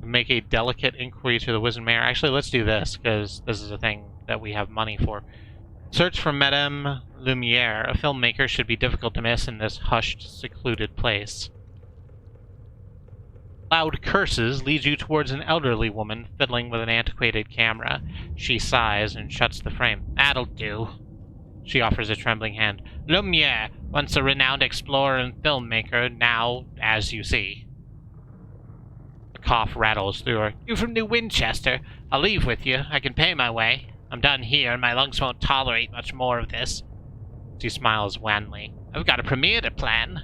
Make a delicate inquiry to the wizened mayor. Actually, let's do this, because this is a thing that we have money for. Search for Madame Lumiere. A filmmaker should be difficult to miss in this hushed, secluded place. Loud curses lead you towards an elderly woman fiddling with an antiquated camera. She sighs and shuts the frame. That'll do. She offers a trembling hand. Lumiere, once a renowned explorer and filmmaker, now, as you see. A cough rattles through her. You from New Winchester? I'll leave with you. I can pay my way. I'm done here. My lungs won't tolerate much more of this. She smiles wanly. I've got a premiere to plan.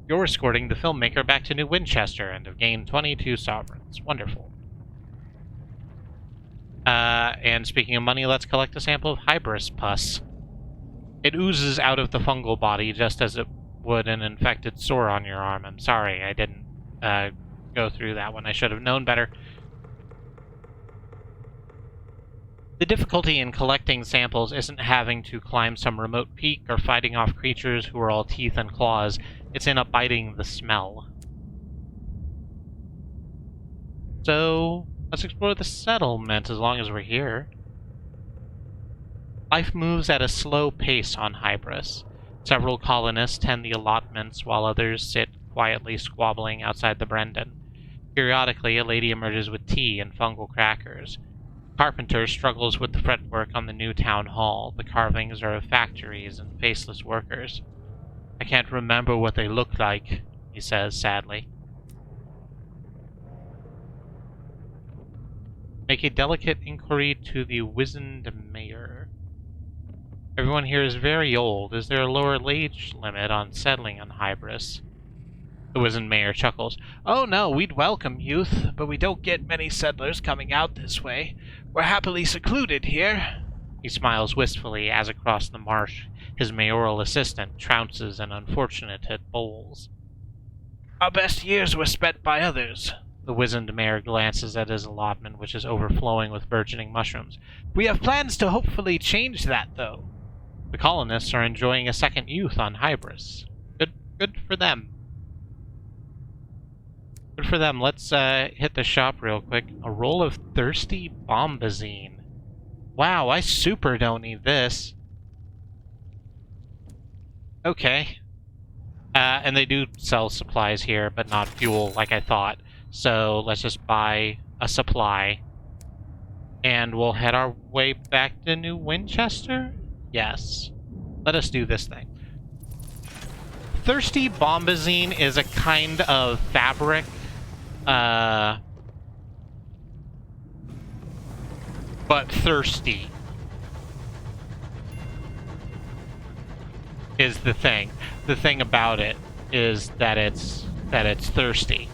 You're escorting the filmmaker back to New Winchester and have gained 22 sovereigns. Wonderful. And speaking of money, let's collect a sample of hybris pus. It oozes out of the fungal body just as it would an infected sore on your arm. I'm sorry, I didn't go through that one. I should have known better. The difficulty in collecting samples isn't having to climb some remote peak or fighting off creatures who are all teeth and claws. It's in abiding the smell. So, let's explore the settlement as long as we're here. Life moves at a slow pace on Hybris. Several colonists tend the allotments while others sit quietly squabbling outside the Brendan. Periodically, a lady emerges with tea and fungal crackers. Carpenter struggles with the fretwork on the new town hall. The carvings are of factories and faceless workers. I can't remember what they look like, he says sadly. Make a delicate inquiry to the wizened mayor. Everyone here is very old. Is there a lower age limit on settling on Hybris? The wizened mayor chuckles. Oh no, we'd welcome youth, but we don't get many settlers coming out this way. We're happily secluded here. He smiles wistfully as across the marsh his mayoral assistant trounces an unfortunate at bowls. Our best years were spent by others. The wizened mayor glances at his allotment, which is overflowing with burgeoning mushrooms. We have plans to hopefully change that, though. The colonists are enjoying a second youth on Hybris. Good for them. Good for them. Let's hit the shop real quick. A roll of thirsty bombazine. Wow, I super don't need this. Okay. And they do sell supplies here, but not fuel like I thought. So let's just buy a supply. And we'll head our way back to New Winchester? Yes. Let us do this thing. Thirsty bombazine is a kind of fabric. But thirsty is the thing. The thing about it is that it's thirsty.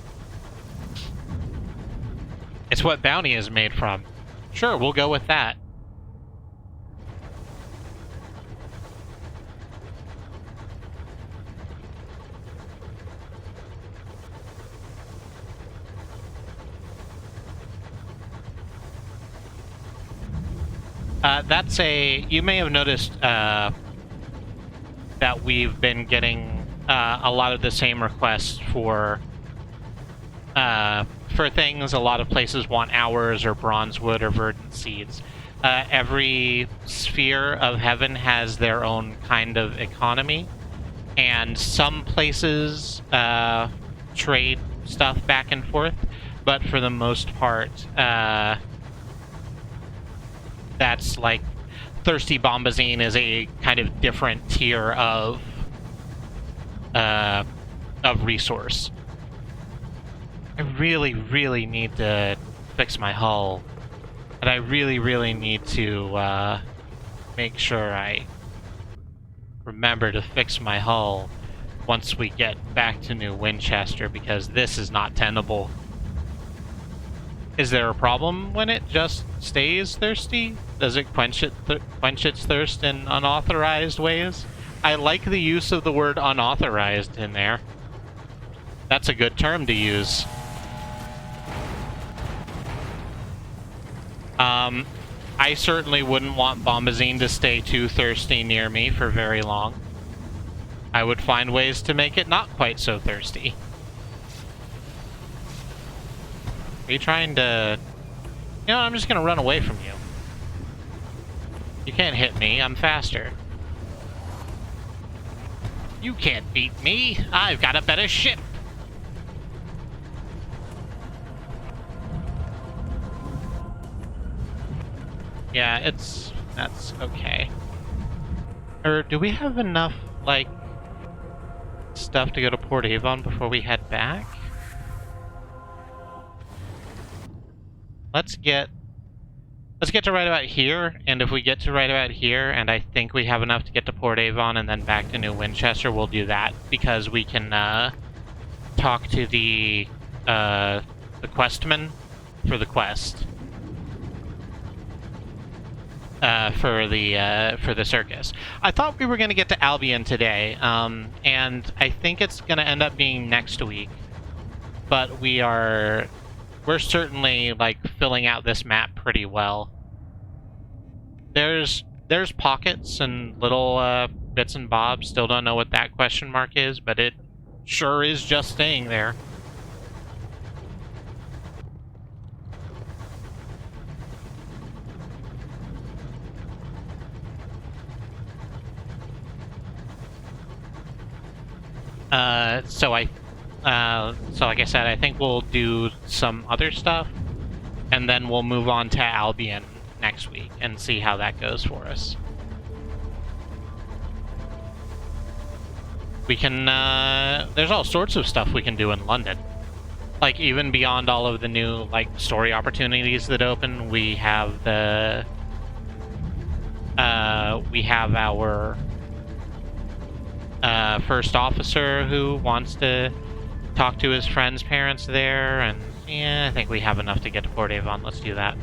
It's what Bounty is made from. Sure, we'll go with that. That's a... You may have noticed that we've been getting a lot of the same requests for things. A lot of places want hours or bronze wood or verdant seeds. Every sphere of heaven has their own kind of economy, and some places trade stuff back and forth, but for the most part, that's like Thirsty Bombazine is a kind of different tier of resource. I really, really need to fix my hull, and I really, really need to make sure I remember to fix my hull once we get back to New Winchester, because this is not tenable. Is there a problem when it just stays thirsty? Does it quench its thirst in unauthorized ways? I like the use of the word unauthorized in there. That's a good term to use. I certainly wouldn't want Bombazine to stay too thirsty near me for very long. I would find ways to make it not quite so thirsty. Are you trying to... You know, I'm just gonna run away from you. You can't hit me, I'm faster. You can't beat me, I've got a better ship! Yeah, that's okay. Or do we have enough, like, stuff to go to Port Avon before we head back? Let's get to right about here, and if we get to right about here, and I think we have enough to get to Port Avon and then back to New Winchester, we'll do that, because we can, talk to the questman for the quest. For the circus. I thought we were going to get to Albion today, and I think it's going to end up being next week. But we're certainly, like, filling out this map pretty well. There's pockets and little bits and bobs. Still don't know what that question mark is, but it sure is just staying there. So like I said, I think we'll do some other stuff, and then we'll move on to Albion next week and see how that goes for us. We can, there's all sorts of stuff we can do in London. Like, even beyond all of the new, like, story opportunities that open, we have the, we have our first officer who wants to talk to his friend's parents there, and yeah, I think we have enough to get to Port Avon. Let's do that.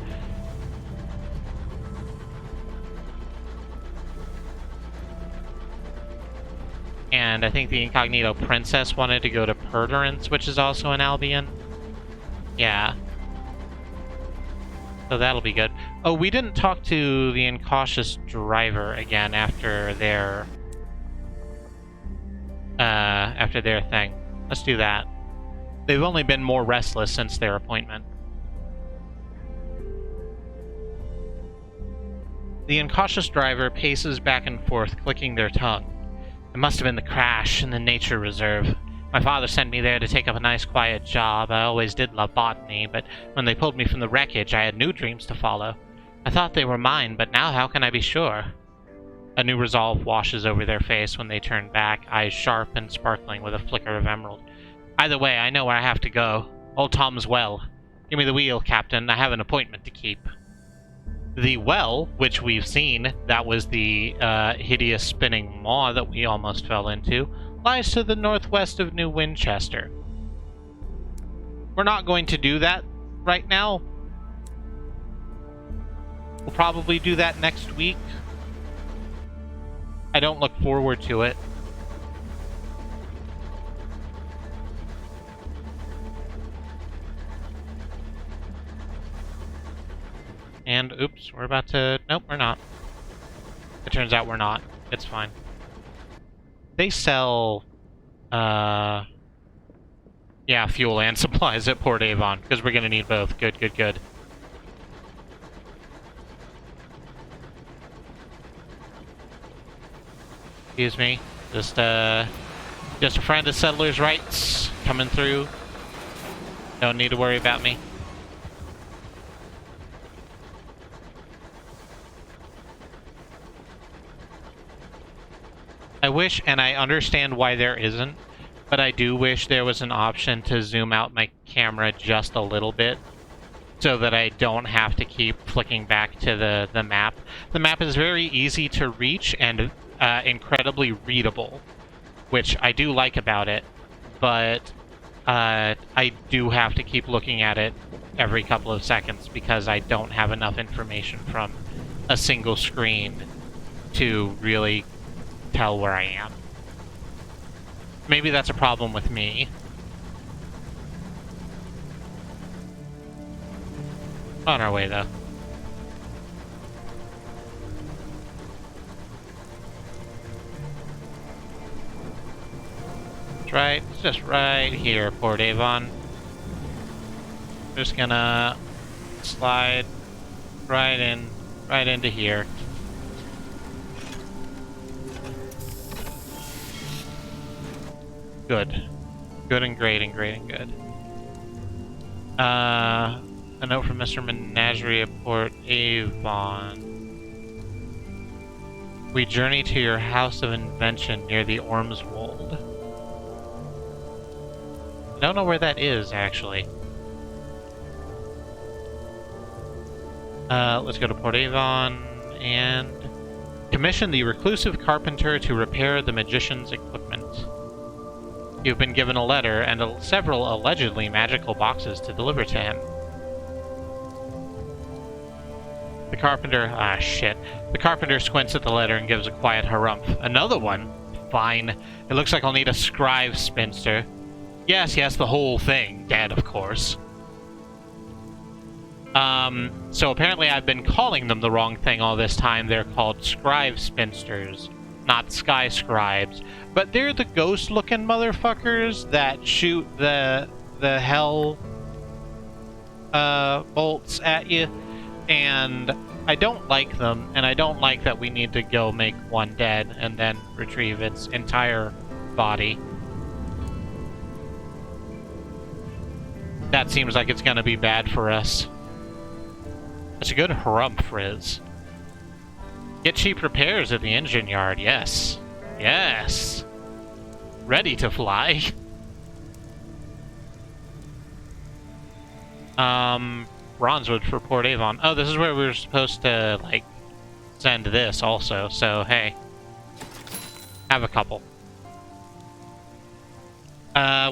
And I think the Incognito Princess wanted to go to Perderance, which is also in Albion. Yeah. So that'll be good. Oh, we didn't talk to the Incautious Driver again after their thing. Let's do that. They've only been more restless since their appointment. The Incautious Driver paces back and forth, clicking their tongue. It must have been the crash in the nature reserve. My father sent me there to take up a nice quiet job. I always did love botany, but when they pulled me from the wreckage, I had new dreams to follow. I thought they were mine, but now how can I be sure? A new resolve washes over their face when they turn back, eyes sharp and sparkling with a flicker of emerald. Either way, I know where I have to go. Old Tom's well. Give me the wheel, Captain. I have an appointment to keep. The well, which we've seen, that was the hideous spinning maw that we almost fell into, lies to the northwest of New Winchester. We're not going to do that right now. We'll probably do that next week. I don't look forward to it. And, oops, we're about to... Nope, we're not. It turns out we're not. It's fine. They sell, yeah, fuel and supplies at Port Avon, because we're gonna need both. Good, good, good. Excuse me. Just a friend of settlers' rights coming through. Don't need to worry about me. I wish, and I understand why there isn't, but I do wish there was an option to zoom out my camera just a little bit so that I don't have to keep flicking back to the map. The map is very easy to reach and incredibly readable, which I do like about it, but I do have to keep looking at it every couple of seconds because I don't have enough information from a single screen to really tell where I am. Maybe that's a problem with me. On our way, though. It's just right here, Port Avon. Just gonna slide right into here. Good. Good and great and great and good. A note from Mr. Menagerie at Port Avon. We journey to your house of invention near the Ormswold. I don't know where that is, actually. Let's go to Port Avon and commission the reclusive carpenter to repair the magician's equipment. You've been given a letter and several allegedly magical boxes to deliver to him. The carpenter... Ah, shit. The carpenter squints at the letter and gives a quiet harumph. Another one? Fine. It looks like I'll need a scribe spinster. Yes, the whole thing. Dead, of course. So apparently I've been calling them the wrong thing all this time. They're called scribe spinsters, not sky scribes. But they're the ghost-looking motherfuckers that shoot the hell bolts at you. And I don't like them, and I don't like that we need to go make one dead and then retrieve its entire body. That seems like it's gonna be bad for us. That's a good harumph, Frizz. Get cheap repairs at the engine yard, yes. Yes! Ready to fly. Bronzewood for Port Avon. Oh, this is where we were supposed to, like, send this also, so hey. Have a couple.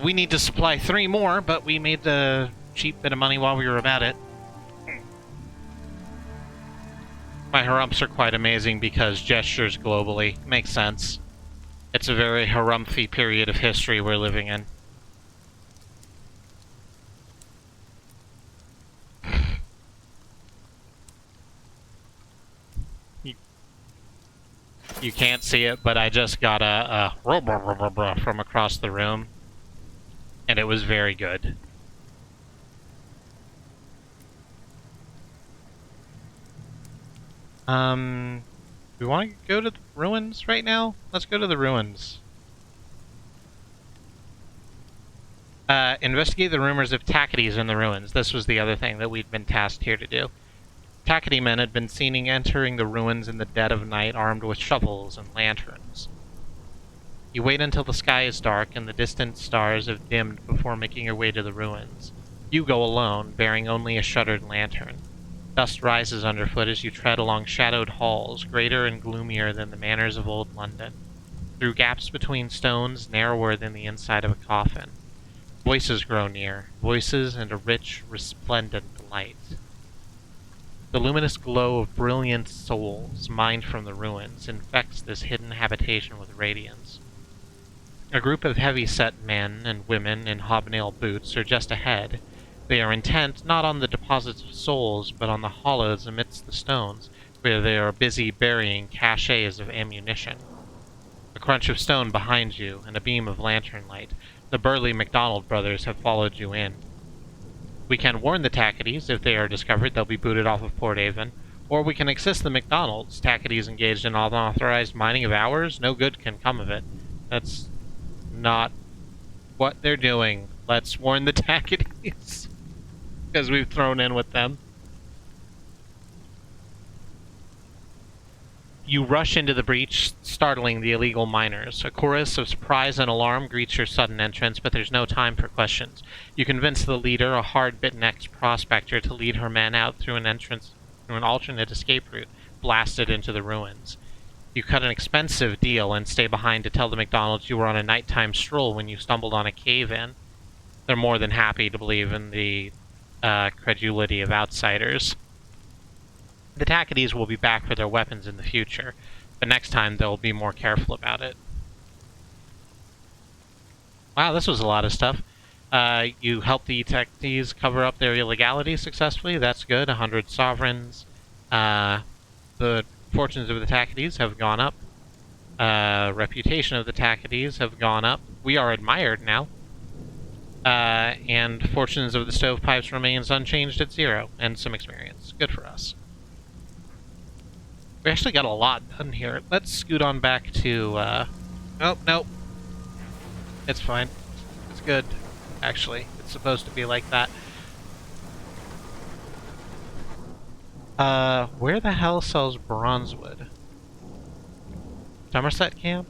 We need to supply 3 more, but we made a cheap bit of money while we were about it. My harumphs are quite amazing because gestures globally. Makes sense. It's a very harumphy period of history we're living in. You can't see it, but I just got a from across the room. And it was very good. We want to go to the ruins right now? Let's go to the ruins. Investigate the rumors of Tackities in the ruins. This was the other thing that we'd been tasked here to do. Tackity men had been seen entering the ruins in the dead of night armed with shovels and lanterns. You wait until the sky is dark and the distant stars have dimmed before making your way to the ruins. You go alone, bearing only a shuttered lantern. Dust rises underfoot as you tread along shadowed halls, greater and gloomier than the manors of old London, through gaps between stones narrower than the inside of a coffin. Voices grow near, voices and a rich, resplendent light. The luminous glow of brilliant souls, mined from the ruins, infects this hidden habitation with radiance. A group of heavy-set men and women in hobnail boots are just ahead, They are intent not on the deposits of souls, but on the hollows amidst the stones, where they are busy burying caches of ammunition. A crunch of stone behind you, and a beam of lantern light. The burly MacDonald brothers have followed you in. We can warn the Tacketies. If they are discovered, they'll be booted off of Port Avon. Or we can assist the MacDonalds. Tacketies engaged in unauthorized mining of ours. No good can come of it. That's not what they're doing. Let's warn the Tacketies. Because we've thrown in with them. You rush into the breach, startling the illegal miners. A chorus of surprise and alarm greets your sudden entrance, but there's no time for questions. You convince the leader, a hard-bitten ex-prospector, to lead her men out through an alternate escape route, blasted into the ruins. You cut an expensive deal and stay behind to tell the MacDonalds you were on a nighttime stroll when you stumbled on a cave-in. They're more than happy to believe in the credulity of outsiders. The Tacketies will be back for their weapons in the future, but next time they'll be more careful about it. Wow, this was a lot of stuff. You helped the Tacketies cover up their illegality successfully. That's good. 100 sovereigns. The fortunes of the Tacketies have gone up. Reputation of the Tacketies have gone up. We are admired now. And fortunes of the Stovepipes remains unchanged at 0, and some experience. Good for us. We actually got a lot done here. Let's scoot on back to, Oh, no. It's fine. It's good, actually. It's supposed to be like that. Where the hell sells bronzewood? Somerset Camp?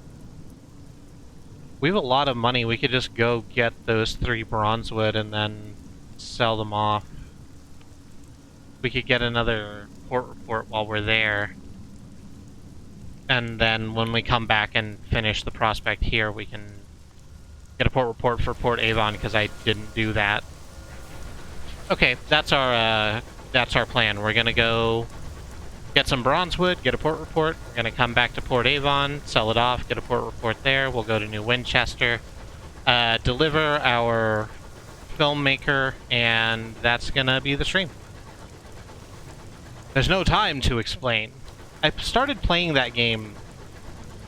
We have a lot of money. We could just go get those 3 bronzewood and then sell them off. We could get another port report while we're there. And then when we come back and finish the prospect here, we can get a port report for Port Avon, because I didn't do that. Okay, that's our plan. We're gonna go get some bronzewood, get a port report. We're gonna come back to Port Avon, sell it off, get a port report there. We'll go to New Winchester, deliver our filmmaker, and that's gonna be the stream. There's no time to explain. I started playing that game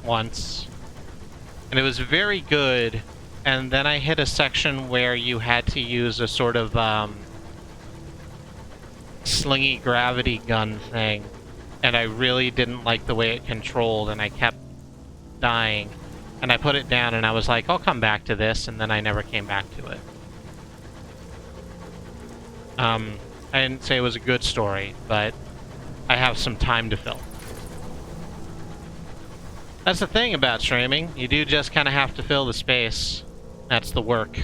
once, and it was very good, and then I hit a section where you had to use a sort of slingy gravity gun thing, and I really didn't like the way it controlled, and I kept dying, and I put it down, and I was like, I'll come back to this, and then I never came back to it. I didn't say it was a good story, but I have some time to fill. That's the thing about streaming. You do just kind of have to fill the space. That's the work.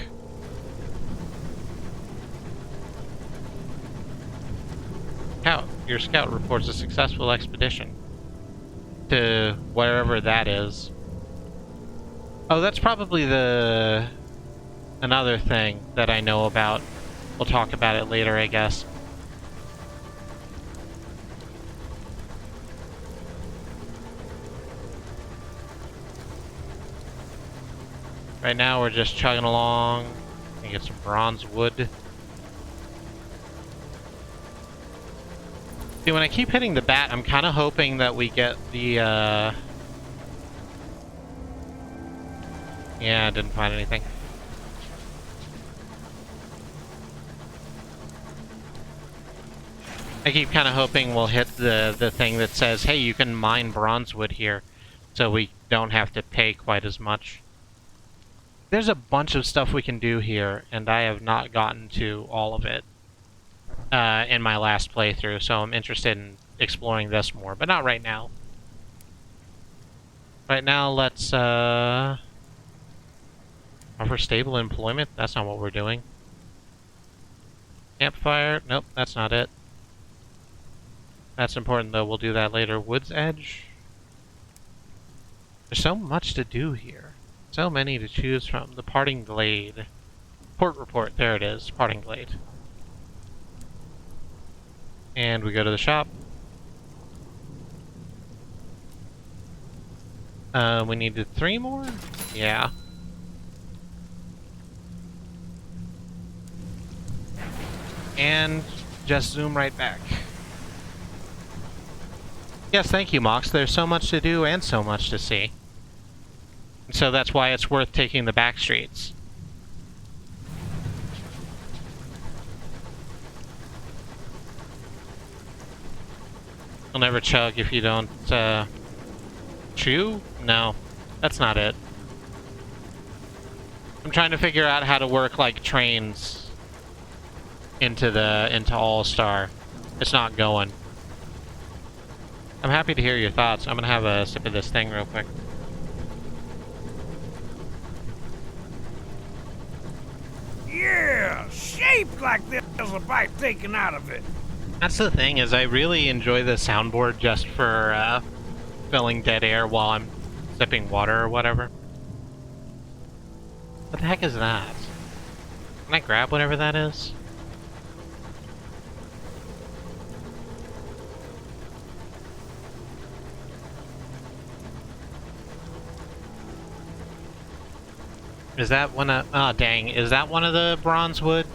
Your scout reports a successful expedition to wherever that is. Oh, that's probably another thing that I know about. We'll talk about it later, I guess. Right now we're just chugging along and get some bronze wood. See, when I keep hitting the bat, I'm kind of hoping that we get the, yeah, I didn't find anything. I keep kind of hoping we'll hit the thing that says, hey, you can mine bronzewood here, so we don't have to pay quite as much. There's a bunch of stuff we can do here, and I have not gotten to all of it in my last playthrough, so I'm interested in exploring this more, but not right now. Right now, let's offer stable employment. That's not what we're doing. Campfire. Nope, that's not it. That's important, though. We'll do that later. Wood's Edge. There's so much to do here. So many to choose from. The Parting Glade. Port report. There it is. Parting Glade. And we go to the shop. We needed 3 more? Yeah. and just zoom right back. Yes, thank you, Mox. There's so much to do and so much to see. So that's why it's worth taking the back streets. You'll never chug if you don't, chew? No, that's not it. I'm trying to figure out how to work, like, trains into All-Star. It's not going. I'm happy to hear your thoughts. I'm gonna have a sip of this thing real quick. Yeah, shaped like there's a bite taken out of it. That's the thing, is I really enjoy the soundboard just for, filling dead air while I'm sipping water or whatever. What the heck is that? Can I grab whatever that is? Is that one of... Oh, dang. Is that one of the bronze wood?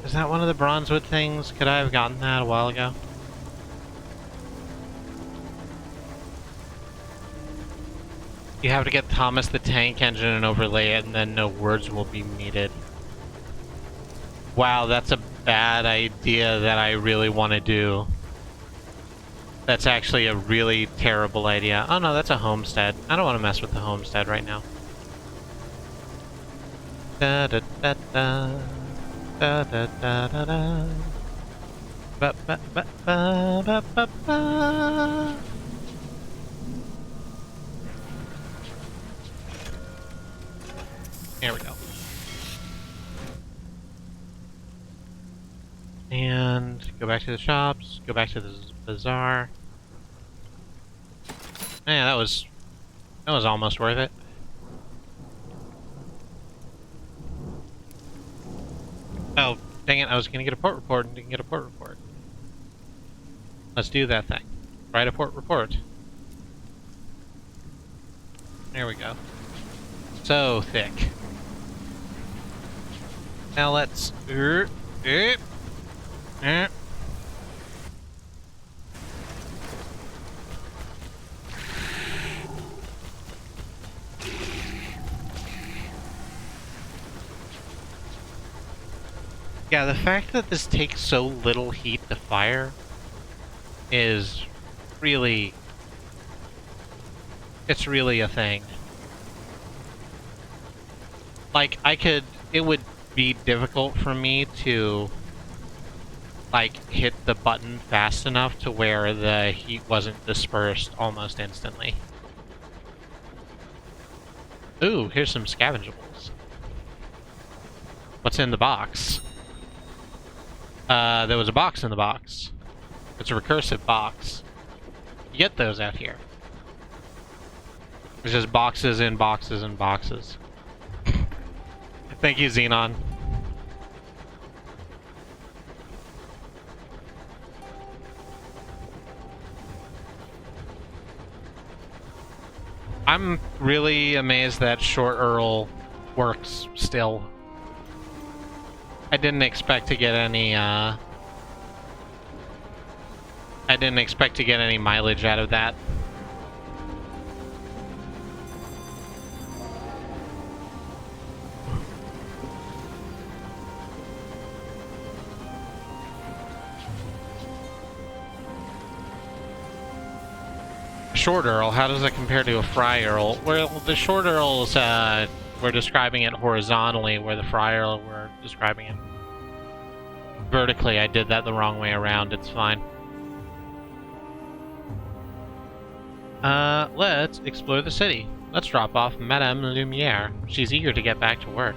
Is that one of the bronze wood things? Could I have gotten that a while ago? You have to get Thomas the Tank Engine and overlay it, and then no words will be needed. Wow, that's a bad idea that I really want to do. That's actually a really terrible idea. Oh no, that's a homestead. I don't want to mess with the homestead right now. Da da da da da da da da da. Ba ba ba ba ba ba ba. There we go. And go back to the shops. Go back to the bazaar. Yeah, that was almost worth it. Oh, dang it, I was gonna get a port report and didn't get a port report. Let's do that thing. Write a port report. There we go. So thick. Now let's... Yeah, the fact that this takes so little heat to fire is really... It's really a thing. Like, it would be difficult for me to, like, hit the button fast enough to where the heat wasn't dispersed almost instantly. Ooh, here's some scavengeables. What's in the box? There was a box in the box. It's a recursive box. You get those out here. It's just boxes in boxes and boxes. Thank you, Xenon. I'm really amazed that Short Earl works still. I didn't expect to get any, I didn't expect to get any mileage out of that. Short Earl, how does it compare to a Fry Earl? Well, the Short Earls, we're describing it horizontally, where the Fry Earl, we're describing it vertically. I did that the wrong way around, it's fine. Let's explore the city. Let's drop off Madame Lumiere. She's eager to get back to work.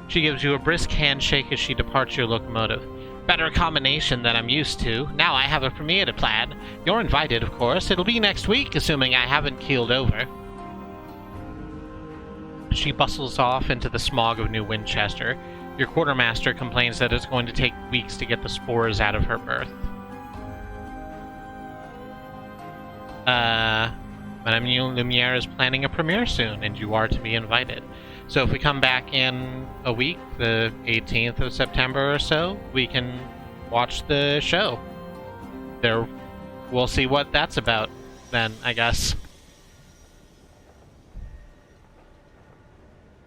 She gives you a brisk handshake as she departs your locomotive. Better combination than I'm used to. Now I have a premiere plan. You're invited, of course. It'll be next week, assuming I haven't keeled over. She bustles off into the smog of New Winchester. Your quartermaster complains that it's going to take weeks to get the spores out of her berth. Madame Lumiere is planning a premiere soon, and you are to be invited. So if we come back in a week, the 18th of September or so, we can watch the show. We'll see what that's about then, I guess.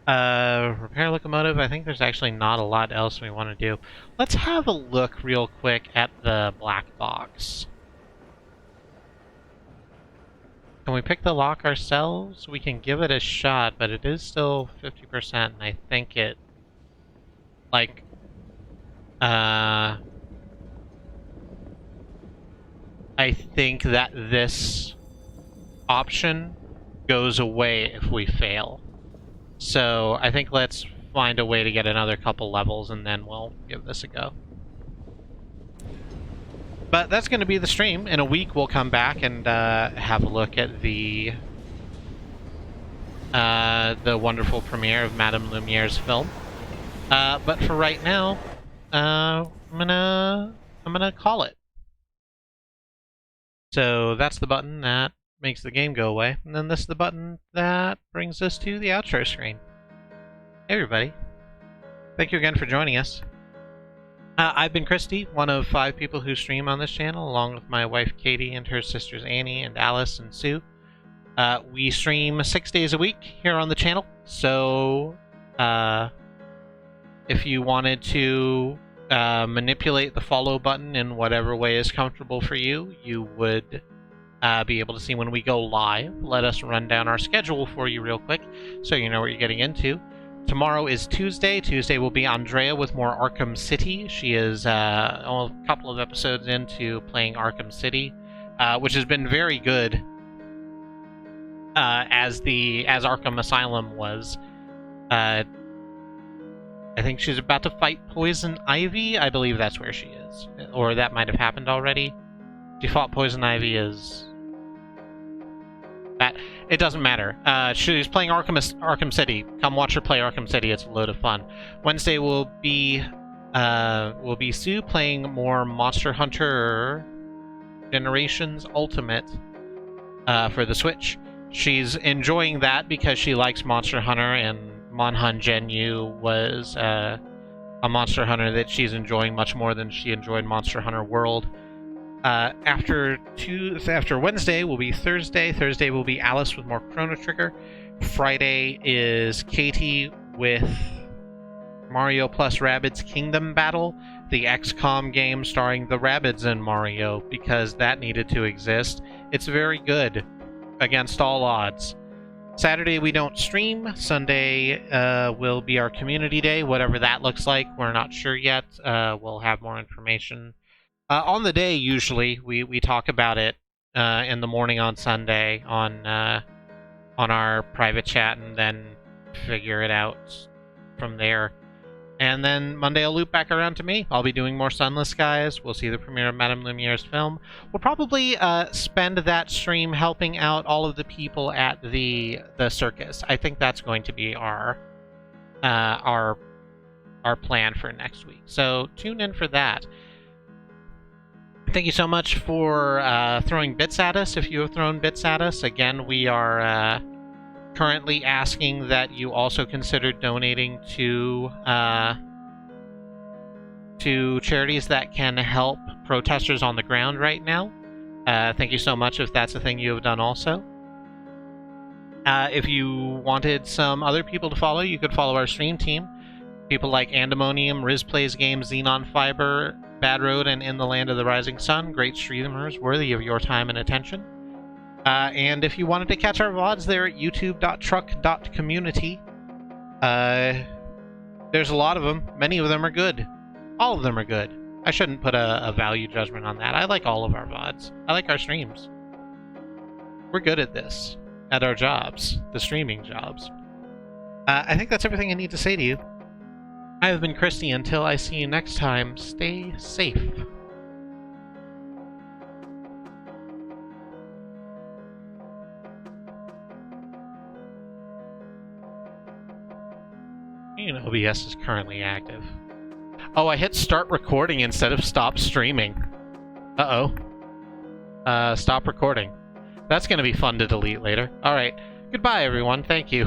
Repair locomotive. I think there's actually not a lot else we want to do. Let's have a look real quick at the black box. Can we pick the lock ourselves? We can give it a shot, but it is still 50%, and I think it... Like... I think that this option goes away if we fail. So I think let's find a way to get another couple levels and then we'll give this a go. But that's going to be the stream. In a week we'll come back and have a look at the wonderful premiere of Madame Lumiere's film. But for right now, I'm gonna call it. So that's the button that makes the game go away, and then this is the button that brings us to the outro screen. Hey everybody, thank you again for joining us. I've been Kristie, one of 5 people who stream on this channel, along with my wife Katie and her sisters Annie and Alice and Sue. We stream 6 days a week here on the channel, so if you wanted to manipulate the follow button in whatever way is comfortable for you, you would be able to see when we go live. Let us run down our schedule for you real quick so you know what you're getting into. Tomorrow is Tuesday. Tuesday will be Andrea with more Arkham City. She is a couple of episodes into playing Arkham City, which has been very good as Arkham Asylum was. I think she's about to fight Poison Ivy. I believe that's where she is. Or that might have happened already. She fought Poison Ivy as... that. It doesn't matter. She's playing Arkham City. Come watch her play Arkham City. It's a load of fun. Wednesday will be Sue playing more Monster Hunter Generations Ultimate for the Switch. She's enjoying that because she likes Monster Hunter, and Monhun Genyu was a Monster Hunter that she's enjoying much more than she enjoyed Monster Hunter World. After Wednesday will be Thursday. Thursday will be Alice with more Chrono Trigger. Friday is Katie with Mario plus Rabbids Kingdom Battle, the XCOM game starring the Rabbids and Mario, because that needed to exist. It's very good against all odds. Saturday we don't stream. Sunday will be our community day, whatever that looks like. We're not sure yet. We'll have more information. On the day, usually, we talk about it in the morning on Sunday on our private chat, and then figure it out from there. And then Monday I'll loop back around to me. I'll be doing more Sunless, guys. We'll see the premiere of Madame Lumiere's film. We'll probably spend that stream helping out all of the people at the circus. I think that's going to be our plan for next week. So tune in for that. Thank you so much for throwing bits at us. If you have thrown bits at us, again, we are currently asking that you also consider donating to charities that can help protesters on the ground right now. Thank you so much if that's a thing you have done also. If you wanted some other people to follow, you could follow our stream team. People like Andemonium, Riz Plays Games, Xenon Fiber, Bad Road, and In the Land of the Rising Sun. Great streamers worthy of your time and attention. And if you wanted to catch our VODs, they're at youtube.truck.community. There's a lot of them. Many of them are good. All of them are good. I shouldn't put a value judgment on that. I like all of our VODs. I like our streams. We're good at this. At our jobs. The streaming jobs. I think that's everything I need to say to you. I have been Kristie. Until I see you next time, stay safe. OBS is currently active. Oh, I hit start recording instead of stop streaming. Uh-oh. Stop recording. That's gonna be fun to delete later. Alright. Goodbye, everyone. Thank you.